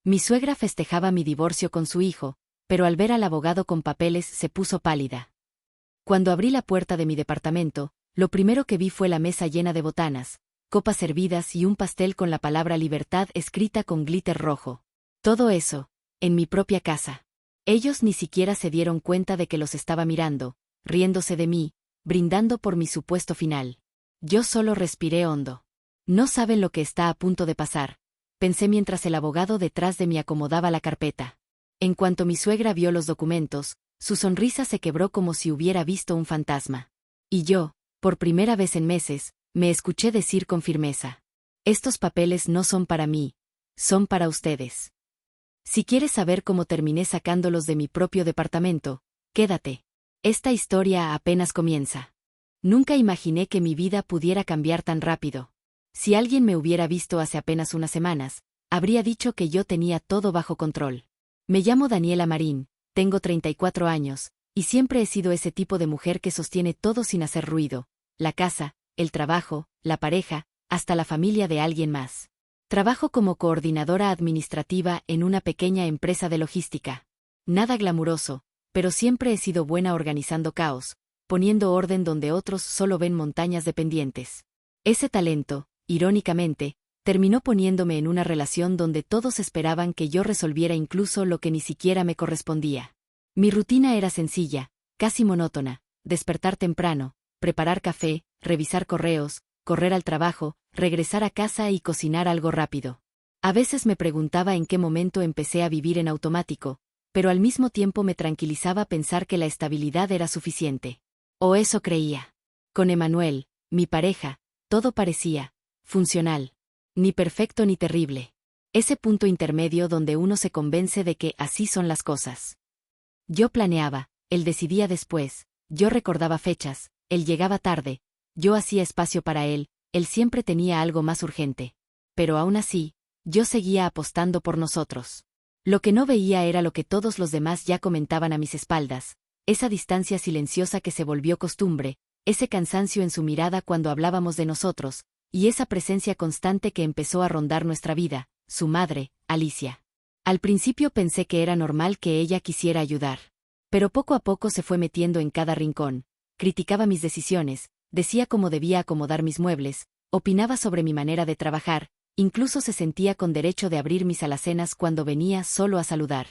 Mi suegra festejaba mi divorcio con su hijo, pero al ver al abogado con papeles se puso pálida. Cuando abrí la puerta de mi departamento, lo primero que vi fue la mesa llena de botanas, copas servidas y un pastel con la palabra libertad escrita con glitter rojo. Todo eso, en mi propia casa. Ellos ni siquiera se dieron cuenta de que los estaba mirando, riéndose de mí, brindando por mi supuesto final. Yo solo respiré hondo. No saben lo que está a punto de pasar, pensé mientras el abogado detrás de mí acomodaba la carpeta. En cuanto mi suegra vio los documentos, su sonrisa se quebró como si hubiera visto un fantasma. Y yo, por primera vez en meses, me escuché decir con firmeza: estos papeles no son para mí, son para ustedes. Si quieres saber cómo terminé sacándolos de mi propio departamento, quédate. Esta historia apenas comienza. Nunca imaginé que mi vida pudiera cambiar tan rápido. Si alguien me hubiera visto hace apenas unas semanas, habría dicho que yo tenía todo bajo control. Me llamo Daniela Marín, tengo 34 años, y siempre he sido ese tipo de mujer que sostiene todo sin hacer ruido: la casa, el trabajo, la pareja, hasta la familia de alguien más. Trabajo como coordinadora administrativa en una pequeña empresa de logística. Nada glamuroso, pero siempre he sido buena organizando caos, poniendo orden donde otros solo ven montañas de pendientes. Ese talento, irónicamente, terminó poniéndome en una relación donde todos esperaban que yo resolviera incluso lo que ni siquiera me correspondía. Mi rutina era sencilla, casi monótona: despertar temprano, preparar café, revisar correos, correr al trabajo, regresar a casa y cocinar algo rápido. A veces me preguntaba en qué momento empecé a vivir en automático, pero al mismo tiempo me tranquilizaba pensar que la estabilidad era suficiente. O eso creía. Con Emanuel, mi pareja, todo parecía funcional. Ni perfecto ni terrible. Ese punto intermedio donde uno se convence de que así son las cosas. Yo planeaba, él decidía después, yo recordaba fechas, él llegaba tarde, yo hacía espacio para él siempre tenía algo más urgente. Pero aún así, yo seguía apostando por nosotros. Lo que no veía era lo que todos los demás ya comentaban a mis espaldas: esa distancia silenciosa que se volvió costumbre, ese cansancio en su mirada cuando hablábamos de nosotros, y esa presencia constante que empezó a rondar nuestra vida: su madre, Alicia. Al principio pensé que era normal que ella quisiera ayudar. Pero poco a poco se fue metiendo en cada rincón, criticaba mis decisiones, decía cómo debía acomodar mis muebles, opinaba sobre mi manera de trabajar, incluso se sentía con derecho de abrir mis alacenas cuando venía solo a saludar.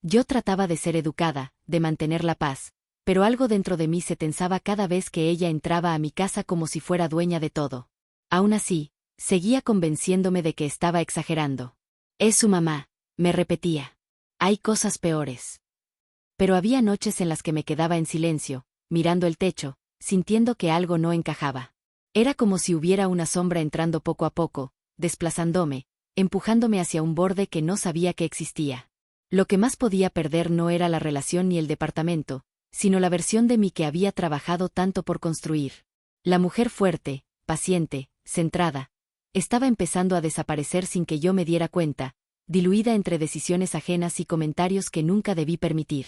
Yo trataba de ser educada, de mantener la paz, pero algo dentro de mí se tensaba cada vez que ella entraba a mi casa como si fuera dueña de todo. Aún así, seguía convenciéndome de que estaba exagerando. Es su mamá, me repetía. Hay cosas peores. Pero había noches en las que me quedaba en silencio, mirando el techo, sintiendo que algo no encajaba. Era como si hubiera una sombra entrando poco a poco, desplazándome, empujándome hacia un borde que no sabía que existía. Lo que más podía perder no era la relación ni el departamento, sino la versión de mí que había trabajado tanto por construir. La mujer fuerte, paciente, centrada, estaba empezando a desaparecer sin que yo me diera cuenta, diluida entre decisiones ajenas y comentarios que nunca debí permitir.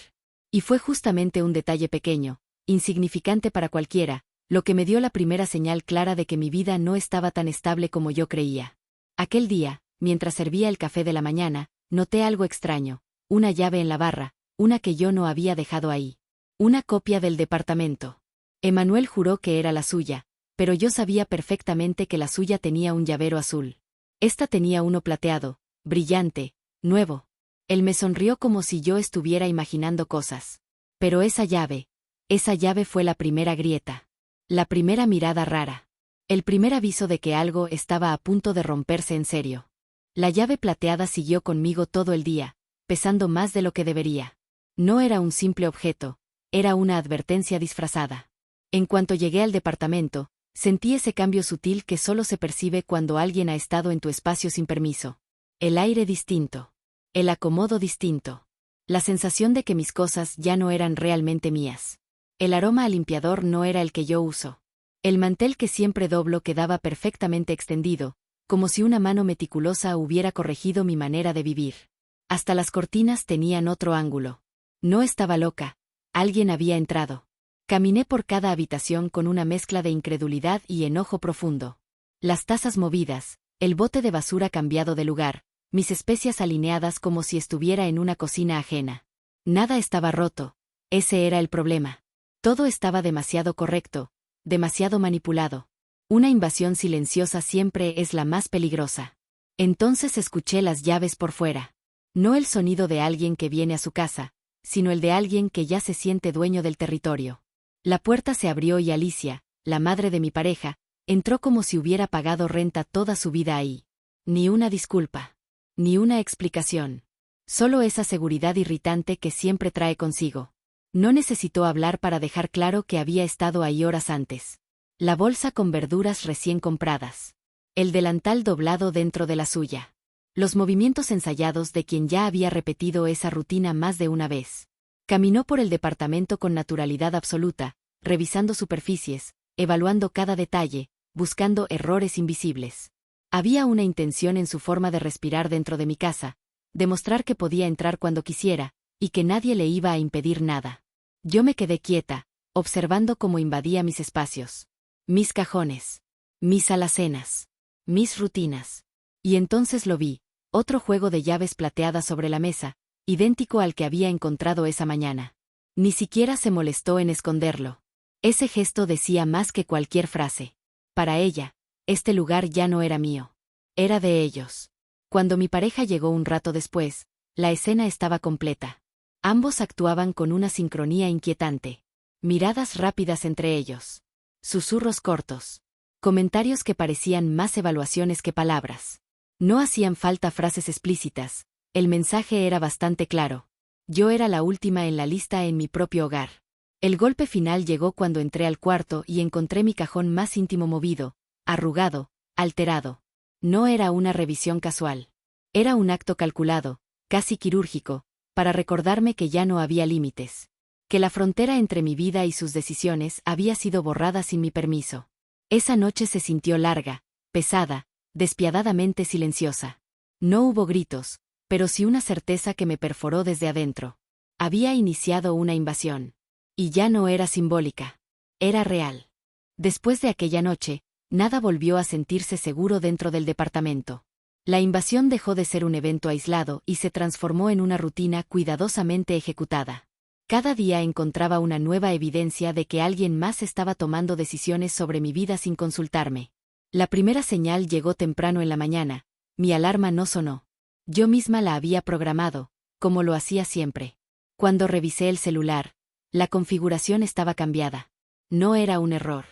Y fue justamente un detalle pequeño, insignificante para cualquiera, lo que me dio la primera señal clara de que mi vida no estaba tan estable como yo creía. Aquel día, mientras servía el café de la mañana, noté algo extraño: una llave en la barra, una que yo no había dejado ahí. Una copia del departamento. Emanuel juró que era la suya, pero yo sabía perfectamente que la suya tenía un llavero azul. Esta tenía uno plateado, brillante, nuevo. Él me sonrió como si yo estuviera imaginando cosas. Pero esa llave fue la primera grieta. La primera mirada rara. El primer aviso de que algo estaba a punto de romperse en serio. La llave plateada siguió conmigo todo el día, pesando más de lo que debería. No era un simple objeto, era una advertencia disfrazada. En cuanto llegué al departamento, sentí ese cambio sutil que solo se percibe cuando alguien ha estado en tu espacio sin permiso. El aire distinto. El acomodo distinto. La sensación de que mis cosas ya no eran realmente mías. El aroma a limpiador no era el que yo uso. El mantel que siempre doblo quedaba perfectamente extendido, como si una mano meticulosa hubiera corregido mi manera de vivir. Hasta las cortinas tenían otro ángulo. No estaba loca. Alguien había entrado. Caminé por cada habitación con una mezcla de incredulidad y enojo profundo. Las tazas movidas, el bote de basura cambiado de lugar, mis especias alineadas como si estuviera en una cocina ajena. Nada estaba roto. Ese era el problema. Todo estaba demasiado correcto, demasiado manipulado. Una invasión silenciosa siempre es la más peligrosa. Entonces escuché las llaves por fuera. No el sonido de alguien que viene a su casa, sino el de alguien que ya se siente dueño del territorio. La puerta se abrió y Alicia, la madre de mi pareja, entró como si hubiera pagado renta toda su vida ahí. Ni una disculpa. Ni una explicación. Solo esa seguridad irritante que siempre trae consigo. No necesitó hablar para dejar claro que había estado ahí horas antes. La bolsa con verduras recién compradas. El delantal doblado dentro de la suya. Los movimientos ensayados de quien ya había repetido esa rutina más de una vez. Caminó por el departamento con naturalidad absoluta, revisando superficies, evaluando cada detalle, buscando errores invisibles. Había una intención en su forma de respirar dentro de mi casa, demostrar que podía entrar cuando quisiera, y que nadie le iba a impedir nada. Yo me quedé quieta, observando cómo invadía mis espacios. Mis cajones. Mis alacenas. Mis rutinas. Y entonces lo vi, otro juego de llaves plateadas sobre la mesa, idéntico al que había encontrado esa mañana. Ni siquiera se molestó en esconderlo. Ese gesto decía más que cualquier frase. Para ella, este lugar ya no era mío. Era de ellos. Cuando mi pareja llegó un rato después, la escena estaba completa. Ambos actuaban con una sincronía inquietante. Miradas rápidas entre ellos. Susurros cortos. Comentarios que parecían más evaluaciones que palabras. No hacían falta frases explícitas, el mensaje era bastante claro. Yo era la última en la lista en mi propio hogar. El golpe final llegó cuando entré al cuarto y encontré mi cajón más íntimo movido, arrugado, alterado. No era una revisión casual. Era un acto calculado, casi quirúrgico, para recordarme que ya no había límites. Que la frontera entre mi vida y sus decisiones había sido borrada sin mi permiso. Esa noche se sintió larga, pesada, despiadadamente silenciosa. No hubo gritos, pero sí una certeza que me perforó desde adentro. Había iniciado una invasión. Y ya no era simbólica. Era real. Después de aquella noche, nada volvió a sentirse seguro dentro del departamento. La invasión dejó de ser un evento aislado y se transformó en una rutina cuidadosamente ejecutada. Cada día encontraba una nueva evidencia de que alguien más estaba tomando decisiones sobre mi vida sin consultarme. La primera señal llegó temprano en la mañana, mi alarma no sonó. Yo misma la había programado, como lo hacía siempre. Cuando revisé el celular, la configuración estaba cambiada. No era un error.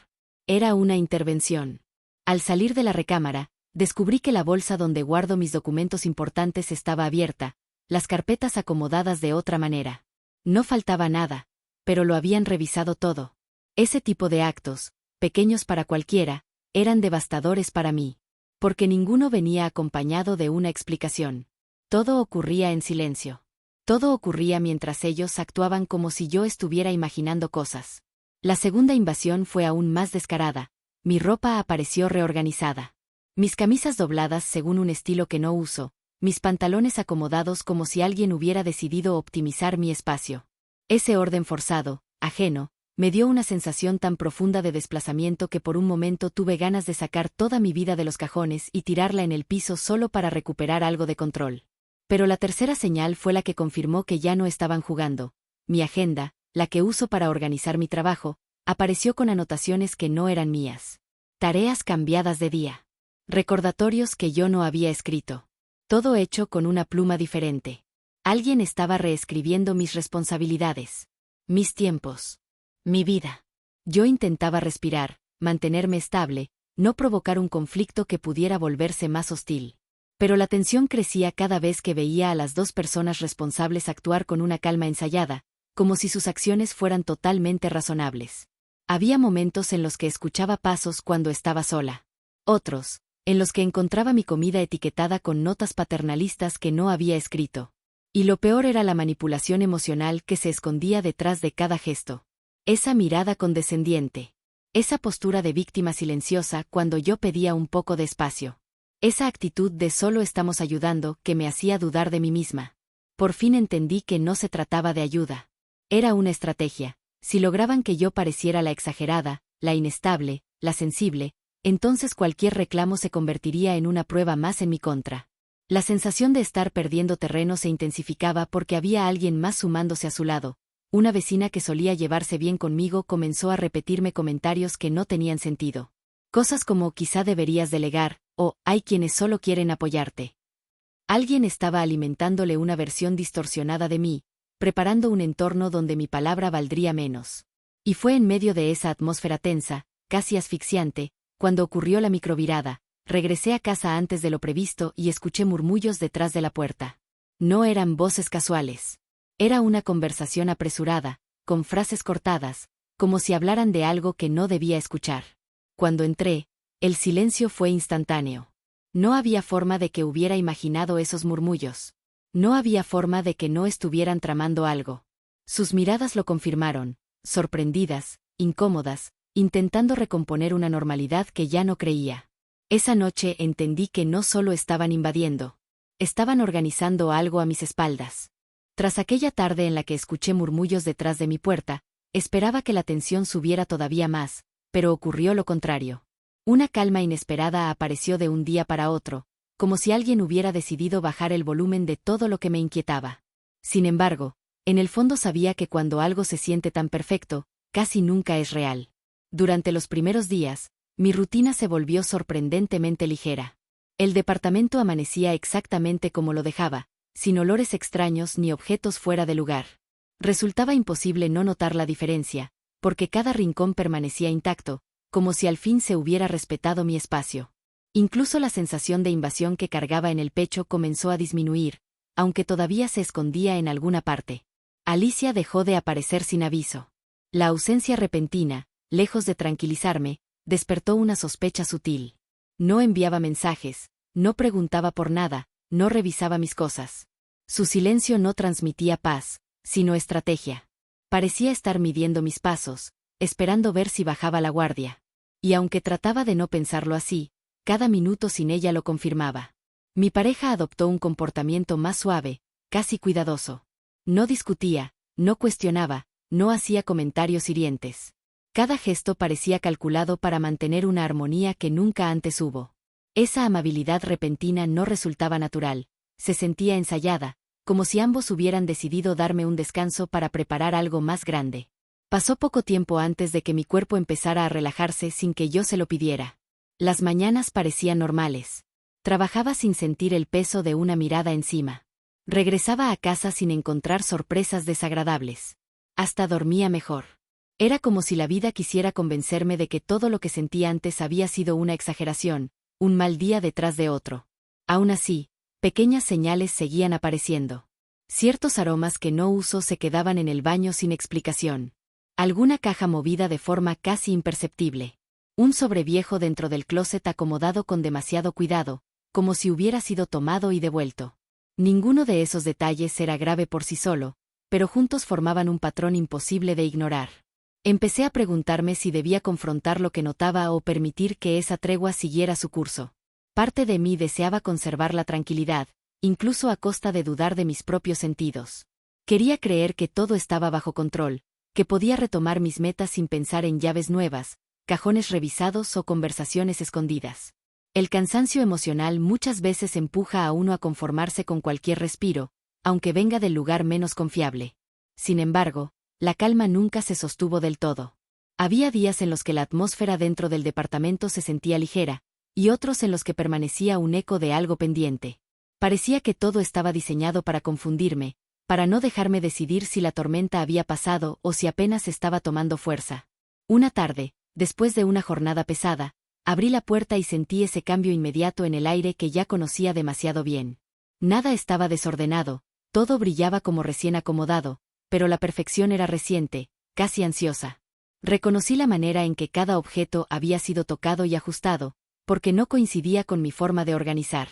Era una intervención. Al salir de la recámara, descubrí que la bolsa donde guardo mis documentos importantes estaba abierta, las carpetas acomodadas de otra manera. No faltaba nada, pero lo habían revisado todo. Ese tipo de actos, pequeños para cualquiera, eran devastadores para mí. Porque ninguno venía acompañado de una explicación. Todo ocurría en silencio. Todo ocurría mientras ellos actuaban como si yo estuviera imaginando cosas. La segunda invasión fue aún más descarada. Mi ropa apareció reorganizada. Mis camisas dobladas según un estilo que no uso, mis pantalones acomodados como si alguien hubiera decidido optimizar mi espacio. Ese orden forzado, ajeno, me dio una sensación tan profunda de desplazamiento que por un momento tuve ganas de sacar toda mi vida de los cajones y tirarla en el piso solo para recuperar algo de control. Pero la tercera señal fue la que confirmó que ya no estaban jugando. Mi agenda, la que uso para organizar mi trabajo, apareció con anotaciones que no eran mías. Tareas cambiadas de día. Recordatorios que yo no había escrito. Todo hecho con una pluma diferente. Alguien estaba reescribiendo mis responsabilidades. Mis tiempos. Mi vida. Yo intentaba respirar, mantenerme estable, no provocar un conflicto que pudiera volverse más hostil. Pero la tensión crecía cada vez que veía a las dos personas responsables actuar con una calma ensayada, como si sus acciones fueran totalmente razonables. Había momentos en los que escuchaba pasos cuando estaba sola. Otros, en los que encontraba mi comida etiquetada con notas paternalistas que no había escrito. Y lo peor era la manipulación emocional que se escondía detrás de cada gesto. Esa mirada condescendiente. Esa postura de víctima silenciosa cuando yo pedía un poco de espacio. Esa actitud de solo estamos ayudando que me hacía dudar de mí misma. Por fin entendí que no se trataba de ayuda. Era una estrategia. Si lograban que yo pareciera la exagerada, la inestable, la sensible, entonces cualquier reclamo se convertiría en una prueba más en mi contra. La sensación de estar perdiendo terreno se intensificaba porque había alguien más sumándose a su lado. Una vecina que solía llevarse bien conmigo comenzó a repetirme comentarios que no tenían sentido. Cosas como quizá deberías delegar, o hay quienes solo quieren apoyarte. Alguien estaba alimentándole una versión distorsionada de mí, preparando un entorno donde mi palabra valdría menos. Y fue en medio de esa atmósfera tensa, casi asfixiante, cuando ocurrió la microvirada. Regresé a casa antes de lo previsto y escuché murmullos detrás de la puerta. No eran voces casuales. Era una conversación apresurada, con frases cortadas, como si hablaran de algo que no debía escuchar. Cuando entré, el silencio fue instantáneo. No había forma de que hubiera imaginado esos murmullos. No había forma de que no estuvieran tramando algo. Sus miradas lo confirmaron, sorprendidas, incómodas, intentando recomponer una normalidad que ya no creía. Esa noche entendí que no solo estaban invadiendo. Estaban organizando algo a mis espaldas. Tras aquella tarde en la que escuché murmullos detrás de mi puerta, esperaba que la tensión subiera todavía más, pero ocurrió lo contrario. Una calma inesperada apareció de un día para otro, como si alguien hubiera decidido bajar el volumen de todo lo que me inquietaba. Sin embargo, en el fondo sabía que cuando algo se siente tan perfecto, casi nunca es real. Durante los primeros días, mi rutina se volvió sorprendentemente ligera. El departamento amanecía exactamente como lo dejaba, sin olores extraños ni objetos fuera de lugar. Resultaba imposible no notar la diferencia, porque cada rincón permanecía intacto, como si al fin se hubiera respetado mi espacio. Incluso la sensación de invasión que cargaba en el pecho comenzó a disminuir, aunque todavía se escondía en alguna parte. Alicia dejó de aparecer sin aviso. La ausencia repentina, lejos de tranquilizarme, despertó una sospecha sutil. No enviaba mensajes, no preguntaba por nada, no revisaba mis cosas. Su silencio no transmitía paz, sino estrategia. Parecía estar midiendo mis pasos, esperando ver si bajaba la guardia. Y aunque trataba de no pensarlo así, cada minuto sin ella lo confirmaba. Mi pareja adoptó un comportamiento más suave, casi cuidadoso. No discutía, no cuestionaba, no hacía comentarios hirientes. Cada gesto parecía calculado para mantener una armonía que nunca antes hubo. Esa amabilidad repentina no resultaba natural, se sentía ensayada, como si ambos hubieran decidido darme un descanso para preparar algo más grande. Pasó poco tiempo antes de que mi cuerpo empezara a relajarse sin que yo se lo pidiera. Las mañanas parecían normales. Trabajaba sin sentir el peso de una mirada encima. Regresaba a casa sin encontrar sorpresas desagradables. Hasta dormía mejor. Era como si la vida quisiera convencerme de que todo lo que sentí antes había sido una exageración, un mal día detrás de otro. Aún así, pequeñas señales seguían apareciendo. Ciertos aromas que no uso se quedaban en el baño sin explicación. Alguna caja movida de forma casi imperceptible. Un sobreviejo dentro del closet acomodado con demasiado cuidado, como si hubiera sido tomado y devuelto. Ninguno de esos detalles era grave por sí solo, pero juntos formaban un patrón imposible de ignorar. Empecé a preguntarme si debía confrontar lo que notaba o permitir que esa tregua siguiera su curso. Parte de mí deseaba conservar la tranquilidad, incluso a costa de dudar de mis propios sentidos. Quería creer que todo estaba bajo control, que podía retomar mis metas sin pensar en llaves nuevas, cajones revisados o conversaciones escondidas. El cansancio emocional muchas veces empuja a uno a conformarse con cualquier respiro, aunque venga del lugar menos confiable. Sin embargo, la calma nunca se sostuvo del todo. Había días en los que la atmósfera dentro del departamento se sentía ligera, y otros en los que permanecía un eco de algo pendiente. Parecía que todo estaba diseñado para confundirme, para no dejarme decidir si la tormenta había pasado o si apenas estaba tomando fuerza. Una tarde, después de una jornada pesada, abrí la puerta y sentí ese cambio inmediato en el aire que ya conocía demasiado bien. Nada estaba desordenado, todo brillaba como recién acomodado, pero la perfección era reciente, casi ansiosa. Reconocí la manera en que cada objeto había sido tocado y ajustado, porque no coincidía con mi forma de organizar.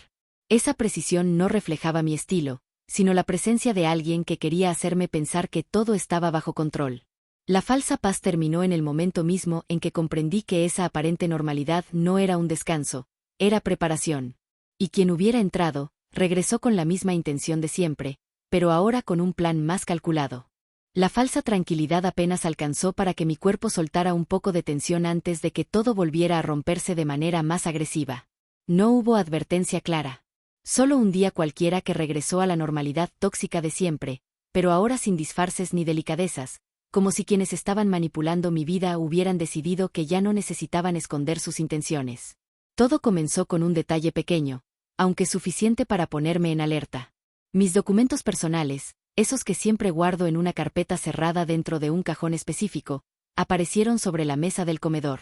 Esa precisión no reflejaba mi estilo, sino la presencia de alguien que quería hacerme pensar que todo estaba bajo control. La falsa paz terminó en el momento mismo en que comprendí que esa aparente normalidad no era un descanso, era preparación. Y quien hubiera entrado, regresó con la misma intención de siempre, pero ahora con un plan más calculado. La falsa tranquilidad apenas alcanzó para que mi cuerpo soltara un poco de tensión antes de que todo volviera a romperse de manera más agresiva. No hubo advertencia clara. Solo un día cualquiera que regresó a la normalidad tóxica de siempre, pero ahora sin disfarces ni delicadezas, como si quienes estaban manipulando mi vida hubieran decidido que ya no necesitaban esconder sus intenciones. Todo comenzó con un detalle pequeño, aunque suficiente para ponerme en alerta. Mis documentos personales, esos que siempre guardo en una carpeta cerrada dentro de un cajón específico, aparecieron sobre la mesa del comedor.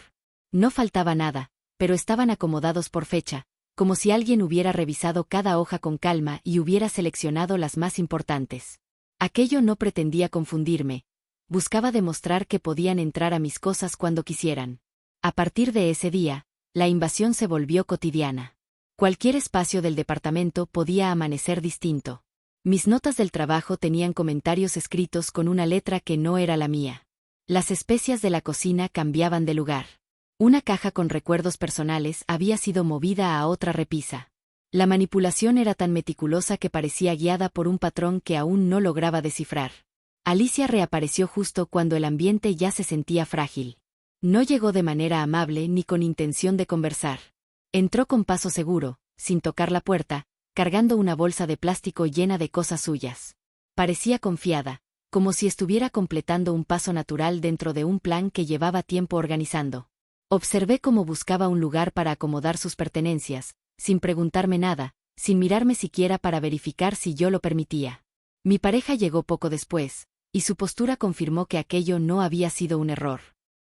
No faltaba nada, pero estaban acomodados por fecha, como si alguien hubiera revisado cada hoja con calma y hubiera seleccionado las más importantes. Aquello no pretendía confundirme. Buscaba demostrar que podían entrar a mis cosas cuando quisieran. A partir de ese día, la invasión se volvió cotidiana. Cualquier espacio del departamento podía amanecer distinto. Mis notas del trabajo tenían comentarios escritos con una letra que no era la mía. Las especias de la cocina cambiaban de lugar. Una caja con recuerdos personales había sido movida a otra repisa. La manipulación era tan meticulosa que parecía guiada por un patrón que aún no lograba descifrar. Alicia reapareció justo cuando el ambiente ya se sentía frágil. No llegó de manera amable ni con intención de conversar. Entró con paso seguro, sin tocar la puerta, cargando una bolsa de plástico llena de cosas suyas. Parecía confiada, como si estuviera completando un paso natural dentro de un plan que llevaba tiempo organizando. Observé cómo buscaba un lugar para acomodar sus pertenencias, sin preguntarme nada, sin mirarme siquiera para verificar si yo lo permitía. Mi pareja llegó poco después, y su postura confirmó que aquello no había sido un error.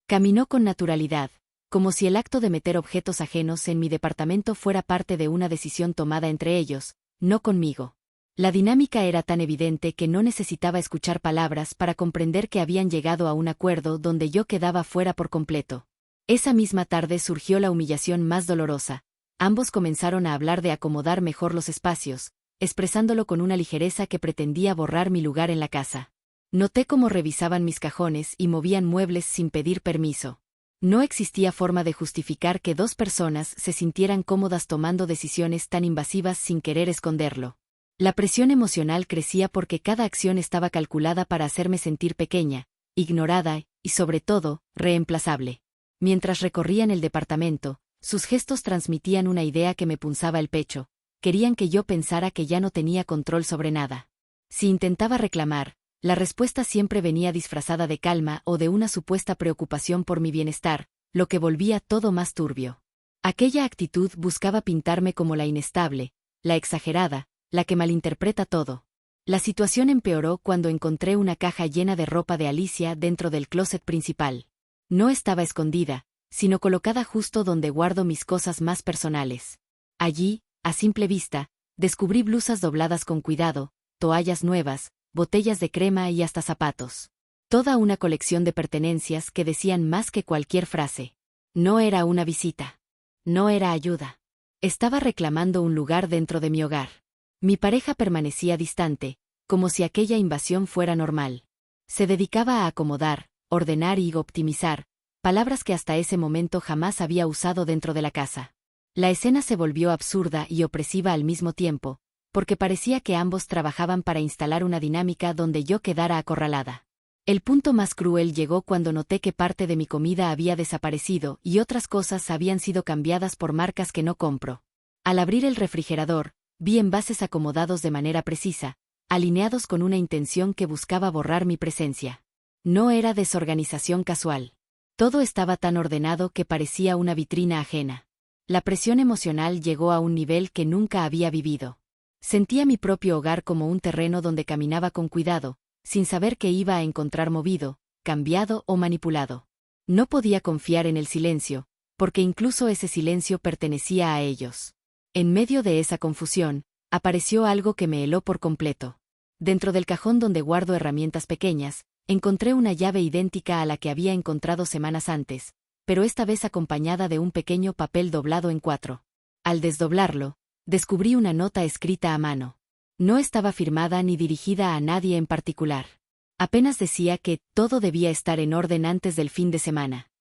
Caminó con naturalidad, como si el acto de meter objetos ajenos en mi departamento fuera parte de una decisión tomada entre ellos, no conmigo. La dinámica era tan evidente que no necesitaba escuchar palabras para comprender que habían llegado a un acuerdo donde yo quedaba fuera por completo. Esa misma tarde surgió la humillación más dolorosa. Ambos comenzaron a hablar de acomodar mejor los espacios, expresándolo con una ligereza que pretendía borrar mi lugar en la casa. Noté cómo revisaban mis cajones y movían muebles sin pedir permiso. No existía forma de justificar que dos personas se sintieran cómodas tomando decisiones tan invasivas sin querer esconderlo. La presión emocional crecía porque cada acción estaba calculada para hacerme sentir pequeña, ignorada y, sobre todo, reemplazable. Mientras recorrían el departamento, sus gestos transmitían una idea que me punzaba el pecho. Querían que yo pensara que ya no tenía control sobre nada. Si intentaba reclamar, la respuesta siempre venía disfrazada de calma o de una supuesta preocupación por mi bienestar, lo que volvía todo más turbio. Aquella actitud buscaba pintarme como la inestable, la exagerada, la que malinterpreta todo. La situación empeoró cuando encontré una caja llena de ropa de Alicia dentro del closet principal. No estaba escondida, sino colocada justo donde guardo mis cosas más personales. Allí, a simple vista, descubrí blusas dobladas con cuidado, toallas nuevas, botellas de crema y hasta zapatos. Toda una colección de pertenencias que decían más que cualquier frase. No era una visita. No era ayuda. Estaba reclamando un lugar dentro de mi hogar. Mi pareja permanecía distante, como si aquella invasión fuera normal. Se dedicaba a acomodar, ordenar y optimizar, palabras que hasta ese momento jamás había usado dentro de la casa. La escena se volvió absurda y opresiva al mismo tiempo, porque parecía que ambos trabajaban para instalar una dinámica donde yo quedara acorralada. El punto más cruel llegó cuando noté que parte de mi comida había desaparecido y otras cosas habían sido cambiadas por marcas que no compro. Al abrir el refrigerador, vi envases acomodados de manera precisa, alineados con una intención que buscaba borrar mi presencia. No era desorganización casual. Todo estaba tan ordenado que parecía una vitrina ajena. La presión emocional llegó a un nivel que nunca había vivido. Sentía mi propio hogar como un terreno donde caminaba con cuidado, sin saber qué iba a encontrar movido, cambiado o manipulado. No podía confiar en el silencio, porque incluso ese silencio pertenecía a ellos. En medio de esa confusión, apareció algo que me heló por completo. Dentro del cajón donde guardo herramientas pequeñas, encontré una llave idéntica a la que había encontrado semanas antes, pero esta vez acompañada de un pequeño papel doblado en 4. Al desdoblarlo, descubrí una nota escrita a mano. No estaba firmada ni dirigida a nadie en particular. Apenas decía que todo debía estar en orden antes del fin de semana.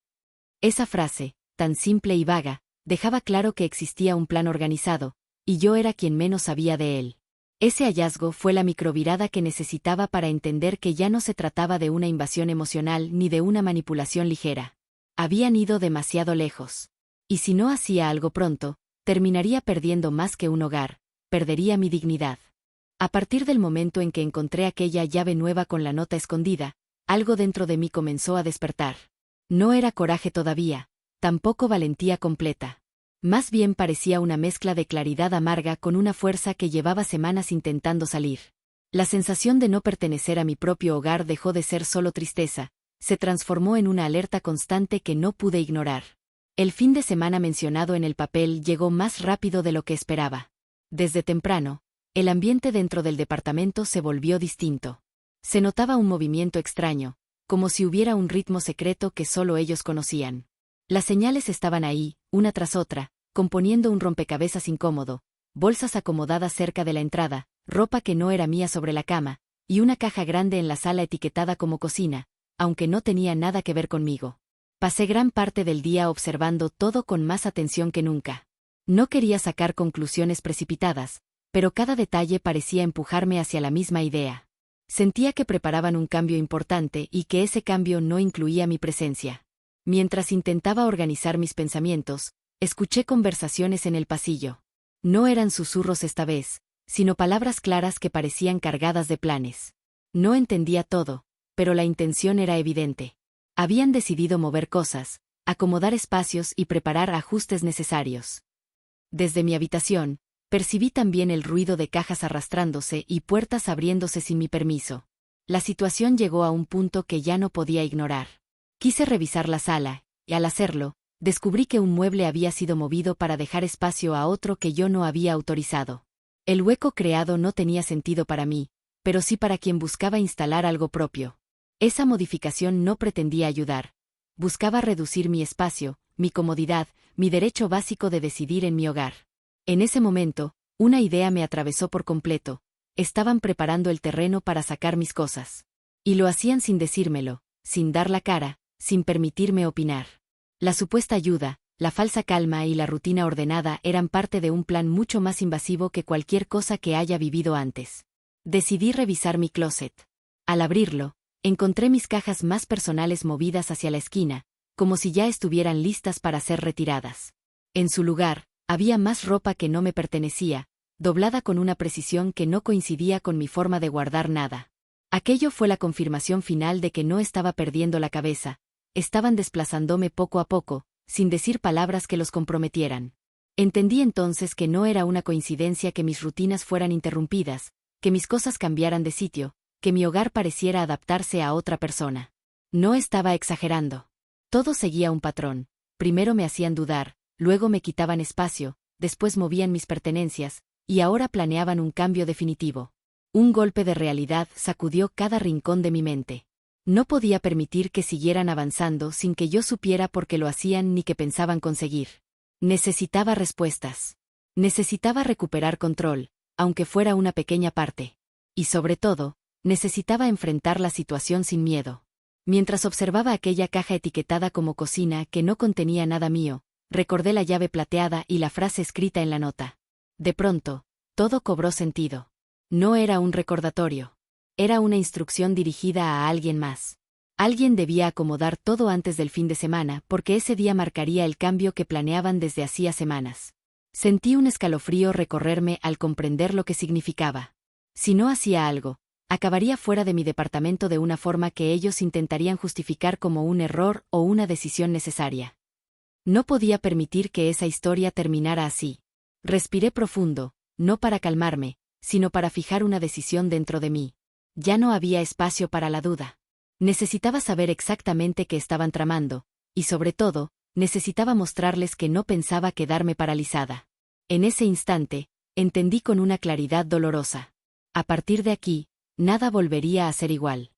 Esa frase, tan simple y vaga, dejaba claro que existía un plan organizado, y yo era quien menos sabía de él. Ese hallazgo fue la microvirada que necesitaba para entender que ya no se trataba de una invasión emocional ni de una manipulación ligera. Habían ido demasiado lejos. Y si no hacía algo pronto, terminaría perdiendo más que un hogar, perdería mi dignidad. A partir del momento en que encontré aquella llave nueva con la nota escondida, algo dentro de mí comenzó a despertar. No era coraje todavía, tampoco valentía completa. Más bien parecía una mezcla de claridad amarga con una fuerza que llevaba semanas intentando salir. La sensación de no pertenecer a mi propio hogar dejó de ser solo tristeza, se transformó en una alerta constante que no pude ignorar. El fin de semana mencionado en el papel llegó más rápido de lo que esperaba. Desde temprano, el ambiente dentro del departamento se volvió distinto. Se notaba un movimiento extraño, como si hubiera un ritmo secreto que solo ellos conocían. Las señales estaban ahí, una tras otra, componiendo un rompecabezas incómodo, bolsas acomodadas cerca de la entrada, ropa que no era mía sobre la cama, y una caja grande en la sala etiquetada como cocina, aunque no tenía nada que ver conmigo. Pasé gran parte del día observando todo con más atención que nunca. No quería sacar conclusiones precipitadas, pero cada detalle parecía empujarme hacia la misma idea. Sentía que preparaban un cambio importante y que ese cambio no incluía mi presencia. Mientras intentaba organizar mis pensamientos, escuché conversaciones en el pasillo. No eran susurros esta vez, sino palabras claras que parecían cargadas de planes. No entendía todo, pero la intención era evidente. Habían decidido mover cosas, acomodar espacios y preparar ajustes necesarios. Desde mi habitación, percibí también el ruido de cajas arrastrándose y puertas abriéndose sin mi permiso. La situación llegó a un punto que ya no podía ignorar. Quise revisar la sala, y al hacerlo, descubrí que un mueble había sido movido para dejar espacio a otro que yo no había autorizado. El hueco creado no tenía sentido para mí, pero sí para quien buscaba instalar algo propio. Esa modificación no pretendía ayudar. Buscaba reducir mi espacio, mi comodidad, mi derecho básico de decidir en mi hogar. En ese momento, una idea me atravesó por completo. Estaban preparando el terreno para sacar mis cosas. Y lo hacían sin decírmelo, sin dar la cara, sin permitirme opinar. La supuesta ayuda, la falsa calma y la rutina ordenada eran parte de un plan mucho más invasivo que cualquier cosa que haya vivido antes. Decidí revisar mi closet. Al abrirlo, encontré mis cajas más personales movidas hacia la esquina, como si ya estuvieran listas para ser retiradas. En su lugar, había más ropa que no me pertenecía, doblada con una precisión que no coincidía con mi forma de guardar nada. Aquello fue la confirmación final de que no estaba perdiendo la cabeza, estaban desplazándome poco a poco, sin decir palabras que los comprometieran. Entendí entonces que no era una coincidencia que mis rutinas fueran interrumpidas, que mis cosas cambiaran de sitio, que mi hogar pareciera adaptarse a otra persona. No estaba exagerando. Todo seguía un patrón. Primero me hacían dudar, luego me quitaban espacio, después movían mis pertenencias, y ahora planeaban un cambio definitivo. Un golpe de realidad sacudió cada rincón de mi mente. No podía permitir que siguieran avanzando sin que yo supiera por qué lo hacían ni qué pensaban conseguir. Necesitaba respuestas. Necesitaba recuperar control, aunque fuera una pequeña parte. Y sobre todo, necesitaba enfrentar la situación sin miedo. Mientras observaba aquella caja etiquetada como cocina que no contenía nada mío, recordé la llave plateada y la frase escrita en la nota. De pronto, todo cobró sentido. No era un recordatorio. Era una instrucción dirigida a alguien más. Alguien debía acomodar todo antes del fin de semana porque ese día marcaría el cambio que planeaban desde hacía semanas. Sentí un escalofrío recorrerme al comprender lo que significaba. Si no hacía algo, acabaría fuera de mi departamento de una forma que ellos intentarían justificar como un error o una decisión necesaria. No podía permitir que esa historia terminara así. Respiré profundo, no para calmarme, sino para fijar una decisión dentro de mí. Ya no había espacio para la duda. Necesitaba saber exactamente qué estaban tramando, y sobre todo, necesitaba mostrarles que no pensaba quedarme paralizada. En ese instante, entendí con una claridad dolorosa. A partir de aquí, nada volvería a ser igual.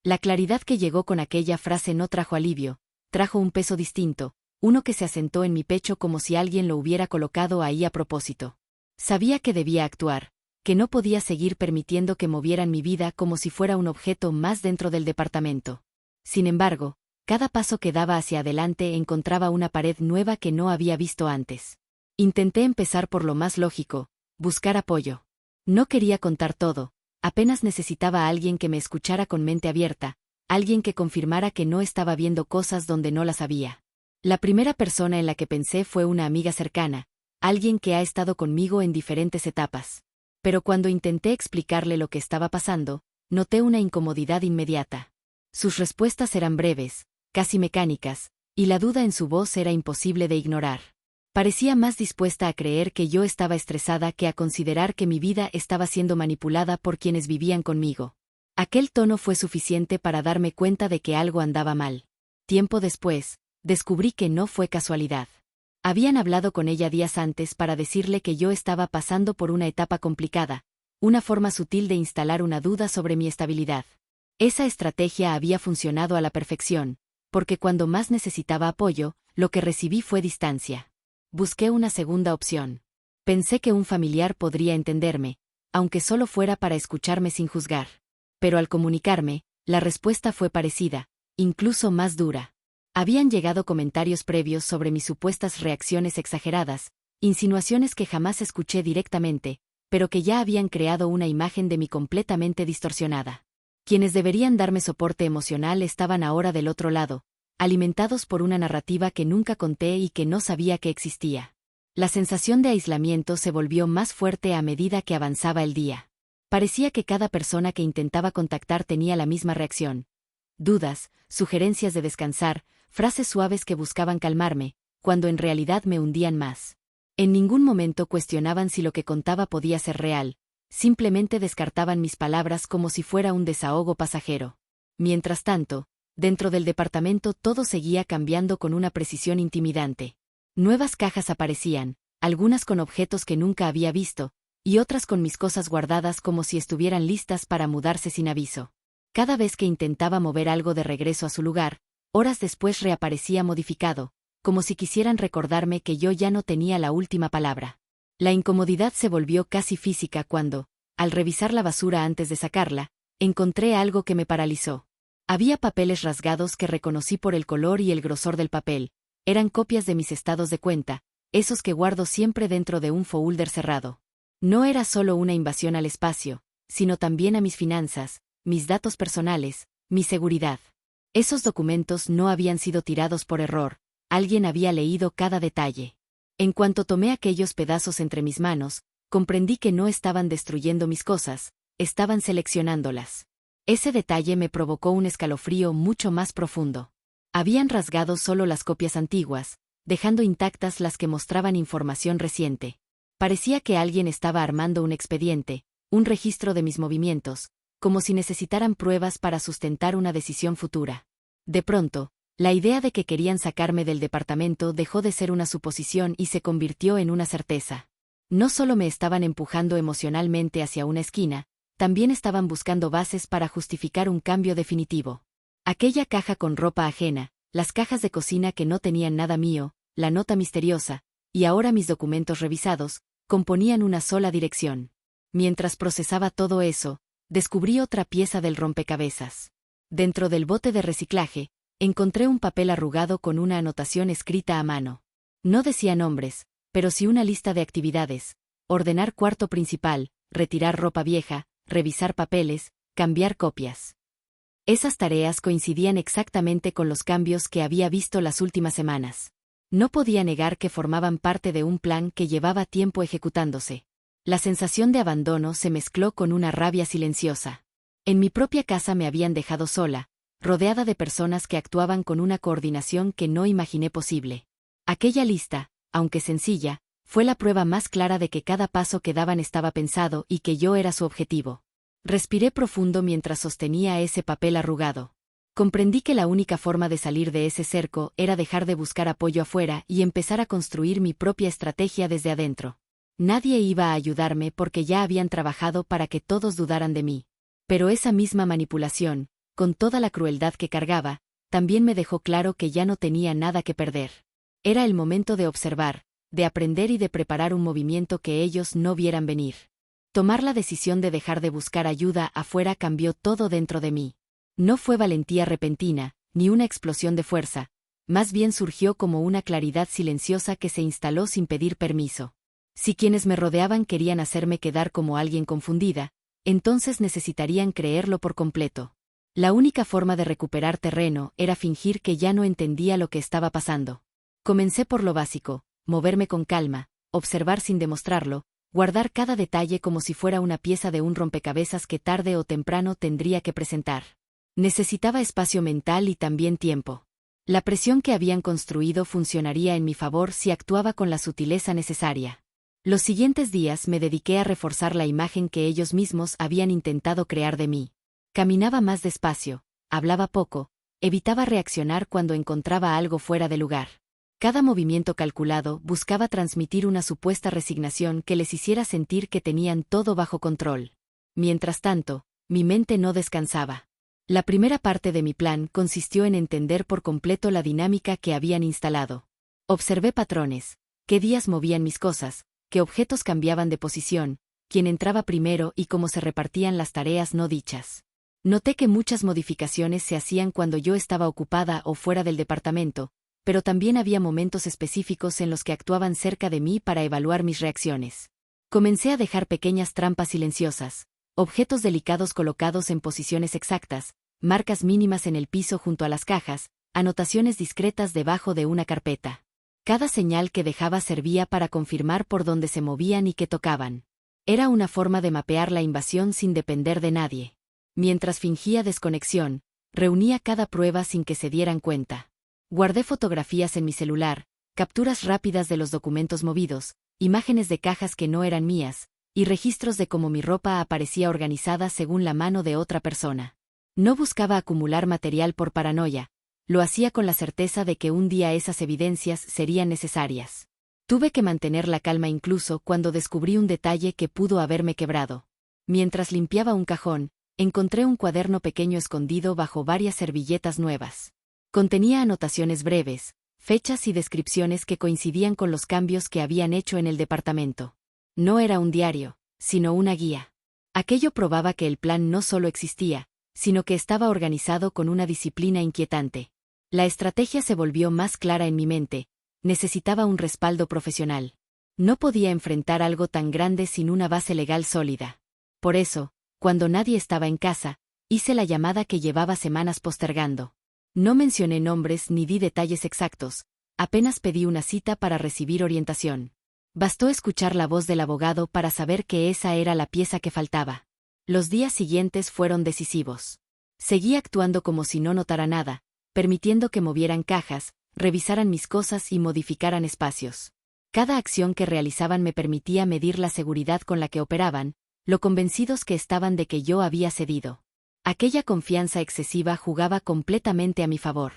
La claridad que llegó con aquella frase no trajo alivio, trajo un peso distinto, uno que se asentó en mi pecho como si alguien lo hubiera colocado ahí a propósito. Sabía que debía actuar, que no podía seguir permitiendo que movieran mi vida como si fuera un objeto más dentro del departamento. Sin embargo, cada paso que daba hacia adelante encontraba una pared nueva que no había visto antes. Intenté empezar por lo más lógico, buscar apoyo. No quería contar todo, apenas necesitaba a alguien que me escuchara con mente abierta, alguien que confirmara que no estaba viendo cosas donde no las había. La primera persona en la que pensé fue una amiga cercana, alguien que ha estado conmigo en diferentes etapas. Pero cuando intenté explicarle lo que estaba pasando, noté una incomodidad inmediata. Sus respuestas eran breves, casi mecánicas, y la duda en su voz era imposible de ignorar. Parecía más dispuesta a creer que yo estaba estresada que a considerar que mi vida estaba siendo manipulada por quienes vivían conmigo. Aquel tono fue suficiente para darme cuenta de que algo andaba mal. Tiempo después, descubrí que no fue casualidad. Habían hablado con ella días antes para decirle que yo estaba pasando por una etapa complicada, una forma sutil de instalar una duda sobre mi estabilidad. Esa estrategia había funcionado a la perfección, porque cuando más necesitaba apoyo, lo que recibí fue distancia. Busqué una segunda opción. Pensé que un familiar podría entenderme, aunque solo fuera para escucharme sin juzgar. Pero al comunicarme, la respuesta fue parecida, incluso más dura. Habían llegado comentarios previos sobre mis supuestas reacciones exageradas, insinuaciones que jamás escuché directamente, pero que ya habían creado una imagen de mí completamente distorsionada. Quienes deberían darme soporte emocional estaban ahora del otro lado, alimentados por una narrativa que nunca conté y que no sabía que existía. La sensación de aislamiento se volvió más fuerte a medida que avanzaba el día. Parecía que cada persona que intentaba contactar tenía la misma reacción. Dudas, sugerencias de descansar, frases suaves que buscaban calmarme, cuando en realidad me hundían más. En ningún momento cuestionaban si lo que contaba podía ser real, simplemente descartaban mis palabras como si fuera un desahogo pasajero. Mientras tanto, dentro del departamento todo seguía cambiando con una precisión intimidante. Nuevas cajas aparecían, algunas con objetos que nunca había visto, y otras con mis cosas guardadas como si estuvieran listas para mudarse sin aviso. Cada vez que intentaba mover algo de regreso a su lugar, horas después reaparecía modificado, como si quisieran recordarme que yo ya no tenía la última palabra. La incomodidad se volvió casi física cuando, al revisar la basura antes de sacarla, encontré algo que me paralizó. Había papeles rasgados que reconocí por el color y el grosor del papel. Eran copias de mis estados de cuenta, esos que guardo siempre dentro de un folder cerrado. No era solo una invasión al espacio, sino también a mis finanzas, mis datos personales, mi seguridad. Esos documentos no habían sido tirados por error, alguien había leído cada detalle. En cuanto tomé aquellos pedazos entre mis manos, comprendí que no estaban destruyendo mis cosas, estaban seleccionándolas. Ese detalle me provocó un escalofrío mucho más profundo. Habían rasgado solo las copias antiguas, dejando intactas las que mostraban información reciente. Parecía que alguien estaba armando un expediente, un registro de mis movimientos, como si necesitaran pruebas para sustentar una decisión futura. De pronto, la idea de que querían sacarme del departamento dejó de ser una suposición y se convirtió en una certeza. No solo me estaban empujando emocionalmente hacia una esquina, también estaban buscando bases para justificar un cambio definitivo. Aquella caja con ropa ajena, las cajas de cocina que no tenían nada mío, la nota misteriosa, y ahora mis documentos revisados, componían una sola dirección. Mientras procesaba todo eso, descubrí otra pieza del rompecabezas. Dentro del bote de reciclaje, encontré un papel arrugado con una anotación escrita a mano. No decía nombres, pero sí una lista de actividades: ordenar cuarto principal, retirar ropa vieja, revisar papeles, cambiar copias. Esas tareas coincidían exactamente con los cambios que había visto las últimas semanas. No podía negar que formaban parte de un plan que llevaba tiempo ejecutándose. La sensación de abandono se mezcló con una rabia silenciosa. En mi propia casa me habían dejado sola, rodeada de personas que actuaban con una coordinación que no imaginé posible. Aquella lista, aunque sencilla, fue la prueba más clara de que cada paso que daban estaba pensado y que yo era su objetivo. Respiré profundo mientras sostenía ese papel arrugado. Comprendí que la única forma de salir de ese cerco era dejar de buscar apoyo afuera y empezar a construir mi propia estrategia desde adentro. Nadie iba a ayudarme porque ya habían trabajado para que todos dudaran de mí. Pero esa misma manipulación, con toda la crueldad que cargaba, también me dejó claro que ya no tenía nada que perder. Era el momento de observar, de aprender y de preparar un movimiento que ellos no vieran venir. Tomar la decisión de dejar de buscar ayuda afuera cambió todo dentro de mí. No fue valentía repentina, ni una explosión de fuerza, más bien surgió como una claridad silenciosa que se instaló sin pedir permiso. Si quienes me rodeaban querían hacerme quedar como alguien confundida, entonces necesitarían creerlo por completo. La única forma de recuperar terreno era fingir que ya no entendía lo que estaba pasando. Comencé por lo básico: moverme con calma, observar sin demostrarlo, guardar cada detalle como si fuera una pieza de un rompecabezas que tarde o temprano tendría que presentar. Necesitaba espacio mental y también tiempo. La presión que habían construido funcionaría en mi favor si actuaba con la sutileza necesaria. Los siguientes días me dediqué a reforzar la imagen que ellos mismos habían intentado crear de mí. Caminaba más despacio, hablaba poco, evitaba reaccionar cuando encontraba algo fuera de lugar. Cada movimiento calculado buscaba transmitir una supuesta resignación que les hiciera sentir que tenían todo bajo control. Mientras tanto, mi mente no descansaba. La primera parte de mi plan consistió en entender por completo la dinámica que habían instalado. Observé patrones, qué días movían mis cosas, qué objetos cambiaban de posición, quién entraba primero y cómo se repartían las tareas no dichas. Noté que muchas modificaciones se hacían cuando yo estaba ocupada o fuera del departamento, pero también había momentos específicos en los que actuaban cerca de mí para evaluar mis reacciones. Comencé a dejar pequeñas trampas silenciosas, objetos delicados colocados en posiciones exactas, marcas mínimas en el piso junto a las cajas, anotaciones discretas debajo de una carpeta. Cada señal que dejaba servía para confirmar por dónde se movían y qué tocaban. Era una forma de mapear la invasión sin depender de nadie. Mientras fingía desconexión, reunía cada prueba sin que se dieran cuenta. Guardé fotografías en mi celular, capturas rápidas de los documentos movidos, imágenes de cajas que no eran mías, y registros de cómo mi ropa aparecía organizada según la mano de otra persona. No buscaba acumular material por paranoia, lo hacía con la certeza de que un día esas evidencias serían necesarias. Tuve que mantener la calma incluso cuando descubrí un detalle que pudo haberme quebrado. Mientras limpiaba un cajón, encontré un cuaderno pequeño escondido bajo varias servilletas nuevas. Contenía anotaciones breves, fechas y descripciones que coincidían con los cambios que habían hecho en el departamento. No era un diario, sino una guía. Aquello probaba que el plan no solo existía, sino que estaba organizado con una disciplina inquietante. La estrategia se volvió más clara en mi mente, necesitaba un respaldo profesional. No podía enfrentar algo tan grande sin una base legal sólida. Por eso, cuando nadie estaba en casa, hice la llamada que llevaba semanas postergando. No mencioné nombres ni di detalles exactos, apenas pedí una cita para recibir orientación. Bastó escuchar la voz del abogado para saber que esa era la pieza que faltaba. Los días siguientes fueron decisivos. Seguí actuando como si no notara nada, permitiendo que movieran cajas, revisaran mis cosas y modificaran espacios. Cada acción que realizaban me permitía medir la seguridad con la que operaban, lo convencidos que estaban de que yo había cedido. Aquella confianza excesiva jugaba completamente a mi favor.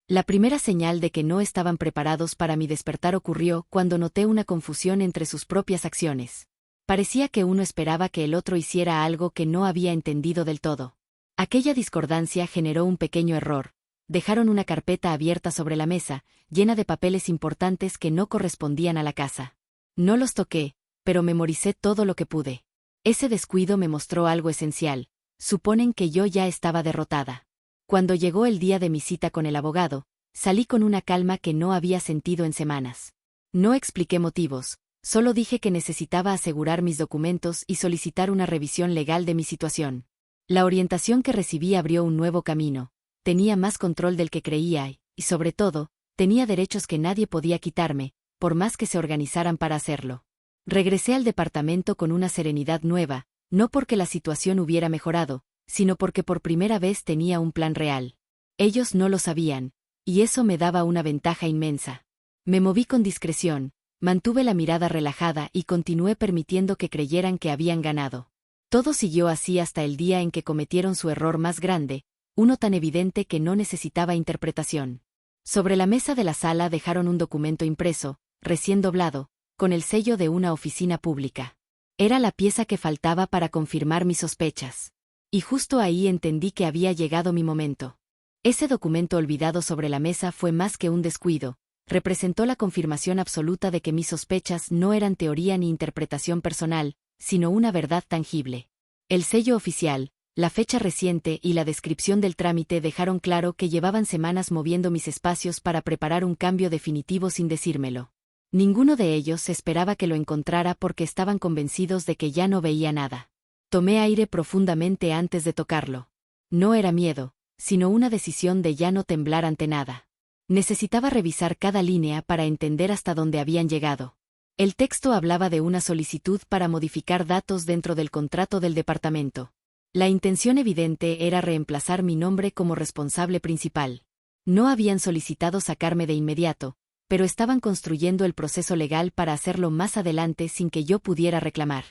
La primera señal de que no estaban preparados para mi despertar ocurrió cuando noté una confusión entre sus propias acciones. Parecía que uno esperaba que el otro hiciera algo que no había entendido del todo. Aquella discordancia generó un pequeño error. Dejaron una carpeta abierta sobre la mesa, llena de papeles importantes que no correspondían a la casa. No los toqué, pero memoricé todo lo que pude. Ese descuido me mostró algo esencial. Suponen que yo ya estaba derrotada. Cuando llegó el día de mi cita con el abogado, salí con una calma que no había sentido en semanas. No expliqué motivos, solo dije que necesitaba asegurar mis documentos y solicitar una revisión legal de mi situación. La orientación que recibí abrió un nuevo camino. Tenía más control del que creía y, sobre todo, tenía derechos que nadie podía quitarme, por más que se organizaran para hacerlo. Regresé al departamento con una serenidad nueva, no porque la situación hubiera mejorado, sino porque por primera vez tenía un plan real. Ellos no lo sabían, y eso me daba una ventaja inmensa. Me moví con discreción, mantuve la mirada relajada y continué permitiendo que creyeran que habían ganado. Todo siguió así hasta el día en que cometieron su error más grande, uno tan evidente que no necesitaba interpretación. Sobre la mesa de la sala dejaron un documento impreso, recién doblado, con el sello de una oficina pública. Era la pieza que faltaba para confirmar mis sospechas. Y justo ahí entendí que había llegado mi momento. Ese documento olvidado sobre la mesa fue más que un descuido, representó la confirmación absoluta de que mis sospechas no eran teoría ni interpretación personal, sino una verdad tangible. El sello oficial, la fecha reciente y la descripción del trámite dejaron claro que llevaban semanas moviendo mis espacios para preparar un cambio definitivo sin decírmelo. Ninguno de ellos esperaba que lo encontrara porque estaban convencidos de que ya no veía nada. Tomé aire profundamente antes de tocarlo. No era miedo, sino una decisión de ya no temblar ante nada. Necesitaba revisar cada línea para entender hasta dónde habían llegado. El texto hablaba de una solicitud para modificar datos dentro del contrato del departamento. La intención evidente era reemplazar mi nombre como responsable principal. No habían solicitado sacarme de inmediato, pero estaban construyendo el proceso legal para hacerlo más adelante sin que yo pudiera reclamar.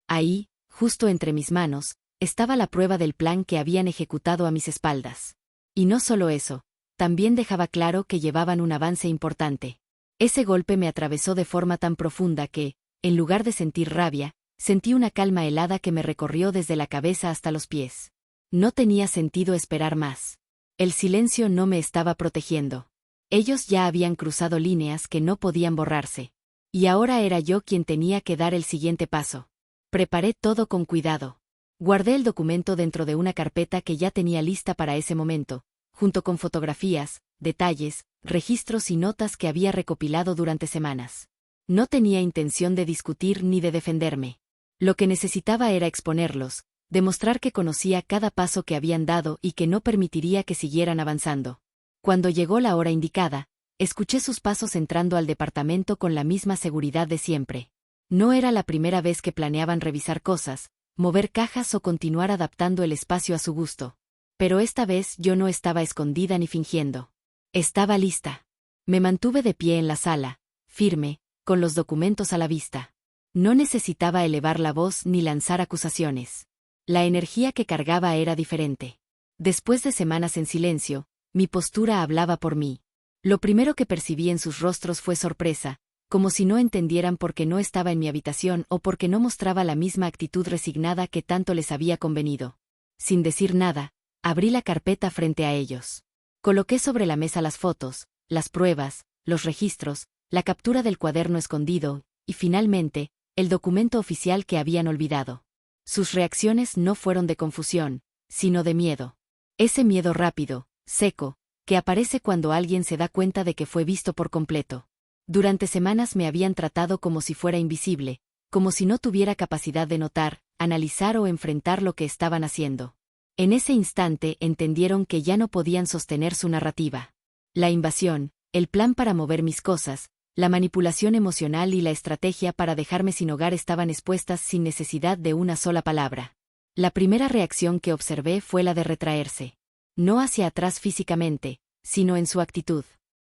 Ahí, justo entre mis manos, estaba la prueba del plan que habían ejecutado a mis espaldas. Y no solo eso, también dejaba claro que llevaban un avance importante. Ese golpe me atravesó de forma tan profunda que, en lugar de sentir rabia, sentí una calma helada que me recorrió desde la cabeza hasta los pies. No tenía sentido esperar más. El silencio no me estaba protegiendo. Ellos ya habían cruzado líneas que no podían borrarse. Y ahora era yo quien tenía que dar el siguiente paso. Preparé todo con cuidado. Guardé el documento dentro de una carpeta que ya tenía lista para ese momento, junto con fotografías, detalles, registros y notas que había recopilado durante semanas. No tenía intención de discutir ni de defenderme. Lo que necesitaba era exponerlos, demostrar que conocía cada paso que habían dado y que no permitiría que siguieran avanzando. Cuando llegó la hora indicada, escuché sus pasos entrando al departamento con la misma seguridad de siempre. No era la primera vez que planeaban revisar cosas, mover cajas o continuar adaptando el espacio a su gusto. Pero esta vez yo no estaba escondida ni fingiendo. Estaba lista. Me mantuve de pie en la sala, firme, con los documentos a la vista. No necesitaba elevar la voz ni lanzar acusaciones. La energía que cargaba era diferente. Después de semanas en silencio, mi postura hablaba por mí. Lo primero que percibí en sus rostros fue sorpresa, como si no entendieran por qué no estaba en mi habitación o porque no mostraba la misma actitud resignada que tanto les había convenido. Sin decir nada, abrí la carpeta frente a ellos. Coloqué sobre la mesa las fotos, las pruebas, los registros, la captura del cuaderno escondido, y finalmente, el documento oficial que habían olvidado. Sus reacciones no fueron de confusión, sino de miedo. Ese miedo rápido, seco, que aparece cuando alguien se da cuenta de que fue visto por completo. Durante semanas me habían tratado como si fuera invisible, como si no tuviera capacidad de notar, analizar o enfrentar lo que estaban haciendo. En ese instante entendieron que ya no podían sostener su narrativa. La invasión, el plan para mover mis cosas, la manipulación emocional y la estrategia para dejarme sin hogar estaban expuestas sin necesidad de una sola palabra. La primera reacción que observé fue la de retraerse. No hacia atrás físicamente, sino en su actitud.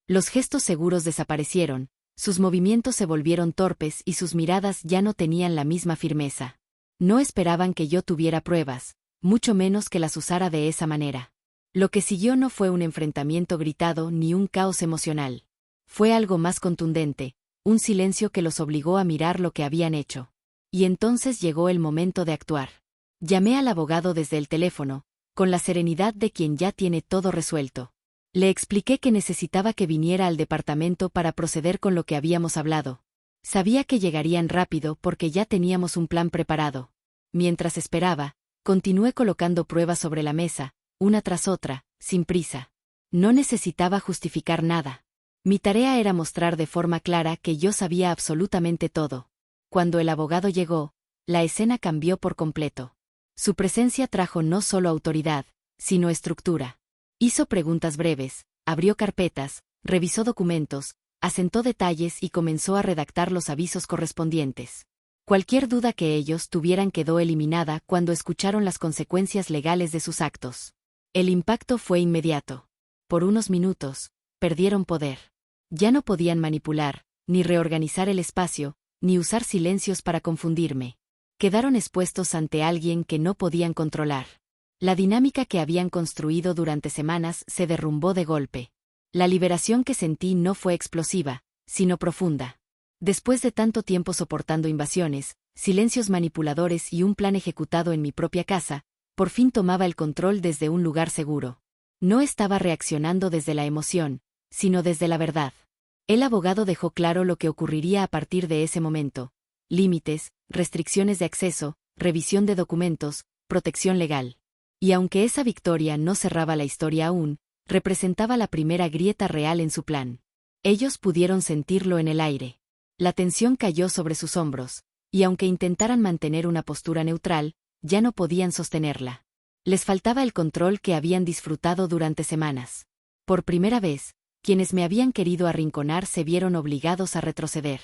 Los gestos seguros desaparecieron, sus movimientos se volvieron torpes y sus miradas ya no tenían la misma firmeza. No esperaban que yo tuviera pruebas, mucho menos que las usara de esa manera. Lo que siguió no fue un enfrentamiento gritado ni un caos emocional. Fue algo más contundente, un silencio que los obligó a mirar lo que habían hecho. Y entonces llegó el momento de actuar. Llamé al abogado desde el teléfono, con la serenidad de quien ya tiene todo resuelto. Le expliqué que necesitaba que viniera al departamento para proceder con lo que habíamos hablado. Sabía que llegarían rápido porque ya teníamos un plan preparado. Mientras esperaba, continué colocando pruebas sobre la mesa, una tras otra, sin prisa. No necesitaba justificar nada. Mi tarea era mostrar de forma clara que yo sabía absolutamente todo. Cuando el abogado llegó, la escena cambió por completo. Su presencia trajo no solo autoridad, sino estructura. Hizo preguntas breves, abrió carpetas, revisó documentos, asentó detalles y comenzó a redactar los avisos correspondientes. Cualquier duda que ellos tuvieran quedó eliminada cuando escucharon las consecuencias legales de sus actos. El impacto fue inmediato. Por unos minutos, perdieron poder. Ya no podían manipular, ni reorganizar el espacio, ni usar silencios para confundirme. Quedaron expuestos ante alguien que no podían controlar. La dinámica que habían construido durante semanas se derrumbó de golpe. La liberación que sentí no fue explosiva, sino profunda. Después de tanto tiempo soportando invasiones, silencios manipuladores y un plan ejecutado en mi propia casa, por fin tomaba el control desde un lugar seguro. No estaba reaccionando desde la emoción, sino desde la verdad. El abogado dejó claro lo que ocurriría a partir de ese momento: límites, restricciones de acceso, revisión de documentos, protección legal. Y aunque esa victoria no cerraba la historia aún, representaba la primera grieta real en su plan. Ellos pudieron sentirlo en el aire. La tensión cayó sobre sus hombros, y aunque intentaran mantener una postura neutral, ya no podían sostenerla. Les faltaba el control que habían disfrutado durante semanas. Por primera vez, quienes me habían querido arrinconar se vieron obligados a retroceder.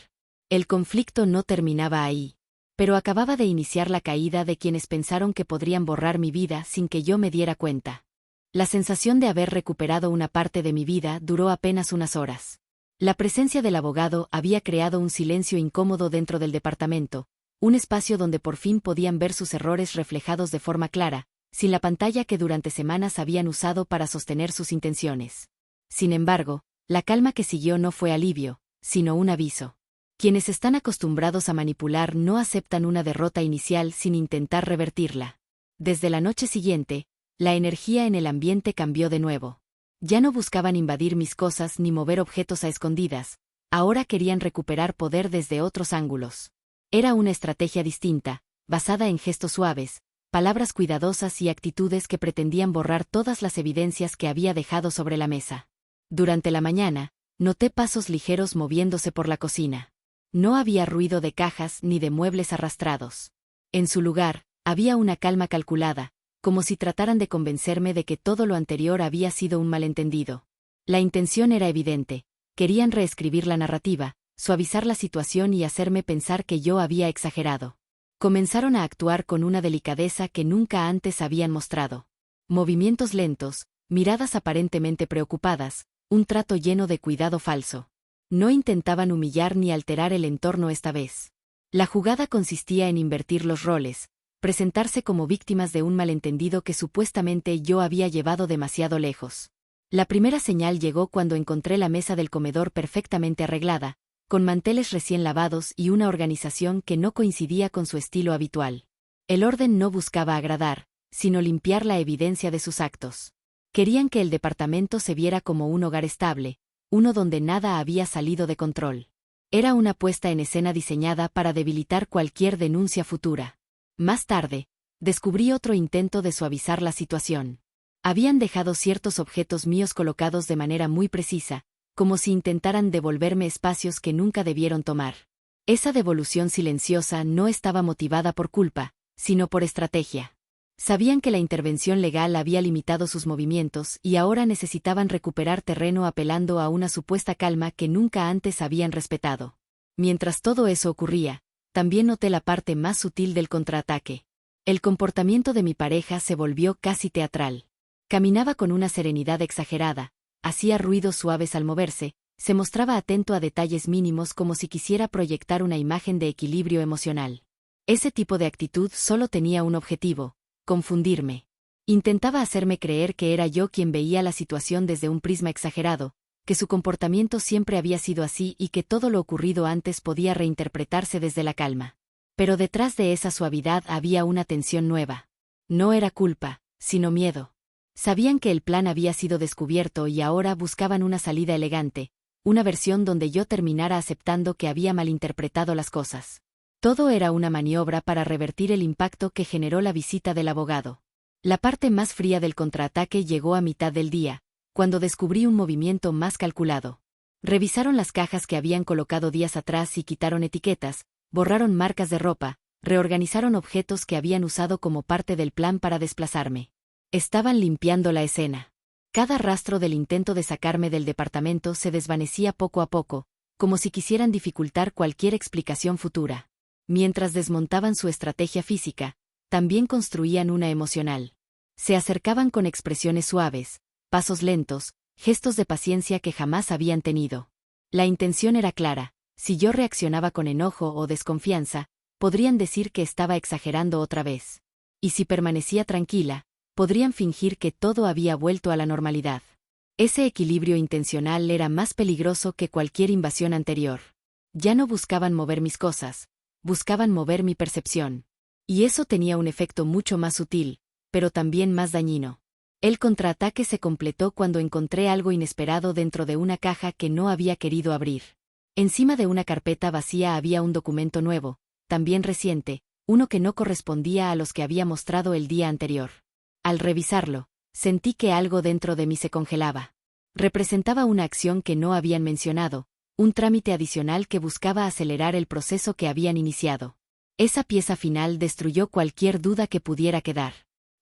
El conflicto no terminaba ahí. Pero acababa de iniciar la caída de quienes pensaron que podrían borrar mi vida sin que yo me diera cuenta. La sensación de haber recuperado una parte de mi vida duró apenas unas horas. La presencia del abogado había creado un silencio incómodo dentro del departamento, un espacio donde por fin podían ver sus errores reflejados de forma clara, sin la pantalla que durante semanas habían usado para sostener sus intenciones. Sin embargo, la calma que siguió no fue alivio, sino un aviso. Quienes están acostumbrados a manipular no aceptan una derrota inicial sin intentar revertirla. Desde la noche siguiente, la energía en el ambiente cambió de nuevo. Ya no buscaban invadir mis cosas ni mover objetos a escondidas, ahora querían recuperar poder desde otros ángulos. Era una estrategia distinta, basada en gestos suaves, palabras cuidadosas y actitudes que pretendían borrar todas las evidencias que había dejado sobre la mesa. Durante la mañana, noté pasos ligeros moviéndose por la cocina. No había ruido de cajas ni de muebles arrastrados. En su lugar, había una calma calculada, como si trataran de convencerme de que todo lo anterior había sido un malentendido. La intención era evidente, querían reescribir la narrativa, suavizar la situación y hacerme pensar que yo había exagerado. Comenzaron a actuar con una delicadeza que nunca antes habían mostrado. Movimientos lentos, miradas aparentemente preocupadas, un trato lleno de cuidado falso. No intentaban humillar ni alterar el entorno esta vez. La jugada consistía en invertir los roles, presentarse como víctimas de un malentendido que supuestamente yo había llevado demasiado lejos. La primera señal llegó cuando encontré la mesa del comedor perfectamente arreglada, con manteles recién lavados y una organización que no coincidía con su estilo habitual. El orden no buscaba agradar, sino limpiar la evidencia de sus actos. Querían que el departamento se viera como un hogar estable, uno donde nada había salido de control. Era una puesta en escena diseñada para debilitar cualquier denuncia futura. Más tarde, descubrí otro intento de suavizar la situación. Habían dejado ciertos objetos míos colocados de manera muy precisa, como si intentaran devolverme espacios que nunca debieron tomar. Esa devolución silenciosa no estaba motivada por culpa, sino por estrategia. Sabían que la intervención legal había limitado sus movimientos y ahora necesitaban recuperar terreno apelando a una supuesta calma que nunca antes habían respetado. Mientras todo eso ocurría, también noté la parte más sutil del contraataque. El comportamiento de mi pareja se volvió casi teatral. Caminaba con una serenidad exagerada, hacía ruidos suaves al moverse, se mostraba atento a detalles mínimos como si quisiera proyectar una imagen de equilibrio emocional. Ese tipo de actitud solo tenía un objetivo: confundirme. Intentaba hacerme creer que era yo quien veía la situación desde un prisma exagerado, que su comportamiento siempre había sido así y que todo lo ocurrido antes podía reinterpretarse desde la calma. Pero detrás de esa suavidad había una tensión nueva. No era culpa, sino miedo. Sabían que el plan había sido descubierto y ahora buscaban una salida elegante, una versión donde yo terminara aceptando que había malinterpretado las cosas. Todo era una maniobra para revertir el impacto que generó la visita del abogado. La parte más fría del contraataque llegó a mitad del día, cuando descubrí un movimiento más calculado. Revisaron las cajas que habían colocado días atrás y quitaron etiquetas, borraron marcas de ropa, reorganizaron objetos que habían usado como parte del plan para desplazarme. Estaban limpiando la escena. Cada rastro del intento de sacarme del departamento se desvanecía poco a poco, como si quisieran dificultar cualquier explicación futura. Mientras desmontaban su estrategia física, también construían una emocional. Se acercaban con expresiones suaves, pasos lentos, gestos de paciencia que jamás habían tenido. La intención era clara: si yo reaccionaba con enojo o desconfianza, podrían decir que estaba exagerando otra vez. Y si permanecía tranquila, podrían fingir que todo había vuelto a la normalidad. Ese equilibrio intencional era más peligroso que cualquier invasión anterior. Ya no buscaban mover mis cosas, buscaban mover mi percepción. Y eso tenía un efecto mucho más sutil, pero también más dañino. El contraataque se completó cuando encontré algo inesperado dentro de una caja que no había querido abrir. Encima de una carpeta vacía había un documento nuevo, también reciente, uno que no correspondía a los que había mostrado el día anterior. Al revisarlo, sentí que algo dentro de mí se congelaba. Representaba una acción que no habían mencionado, un trámite adicional que buscaba acelerar el proceso que habían iniciado. Esa pieza final destruyó cualquier duda que pudiera quedar.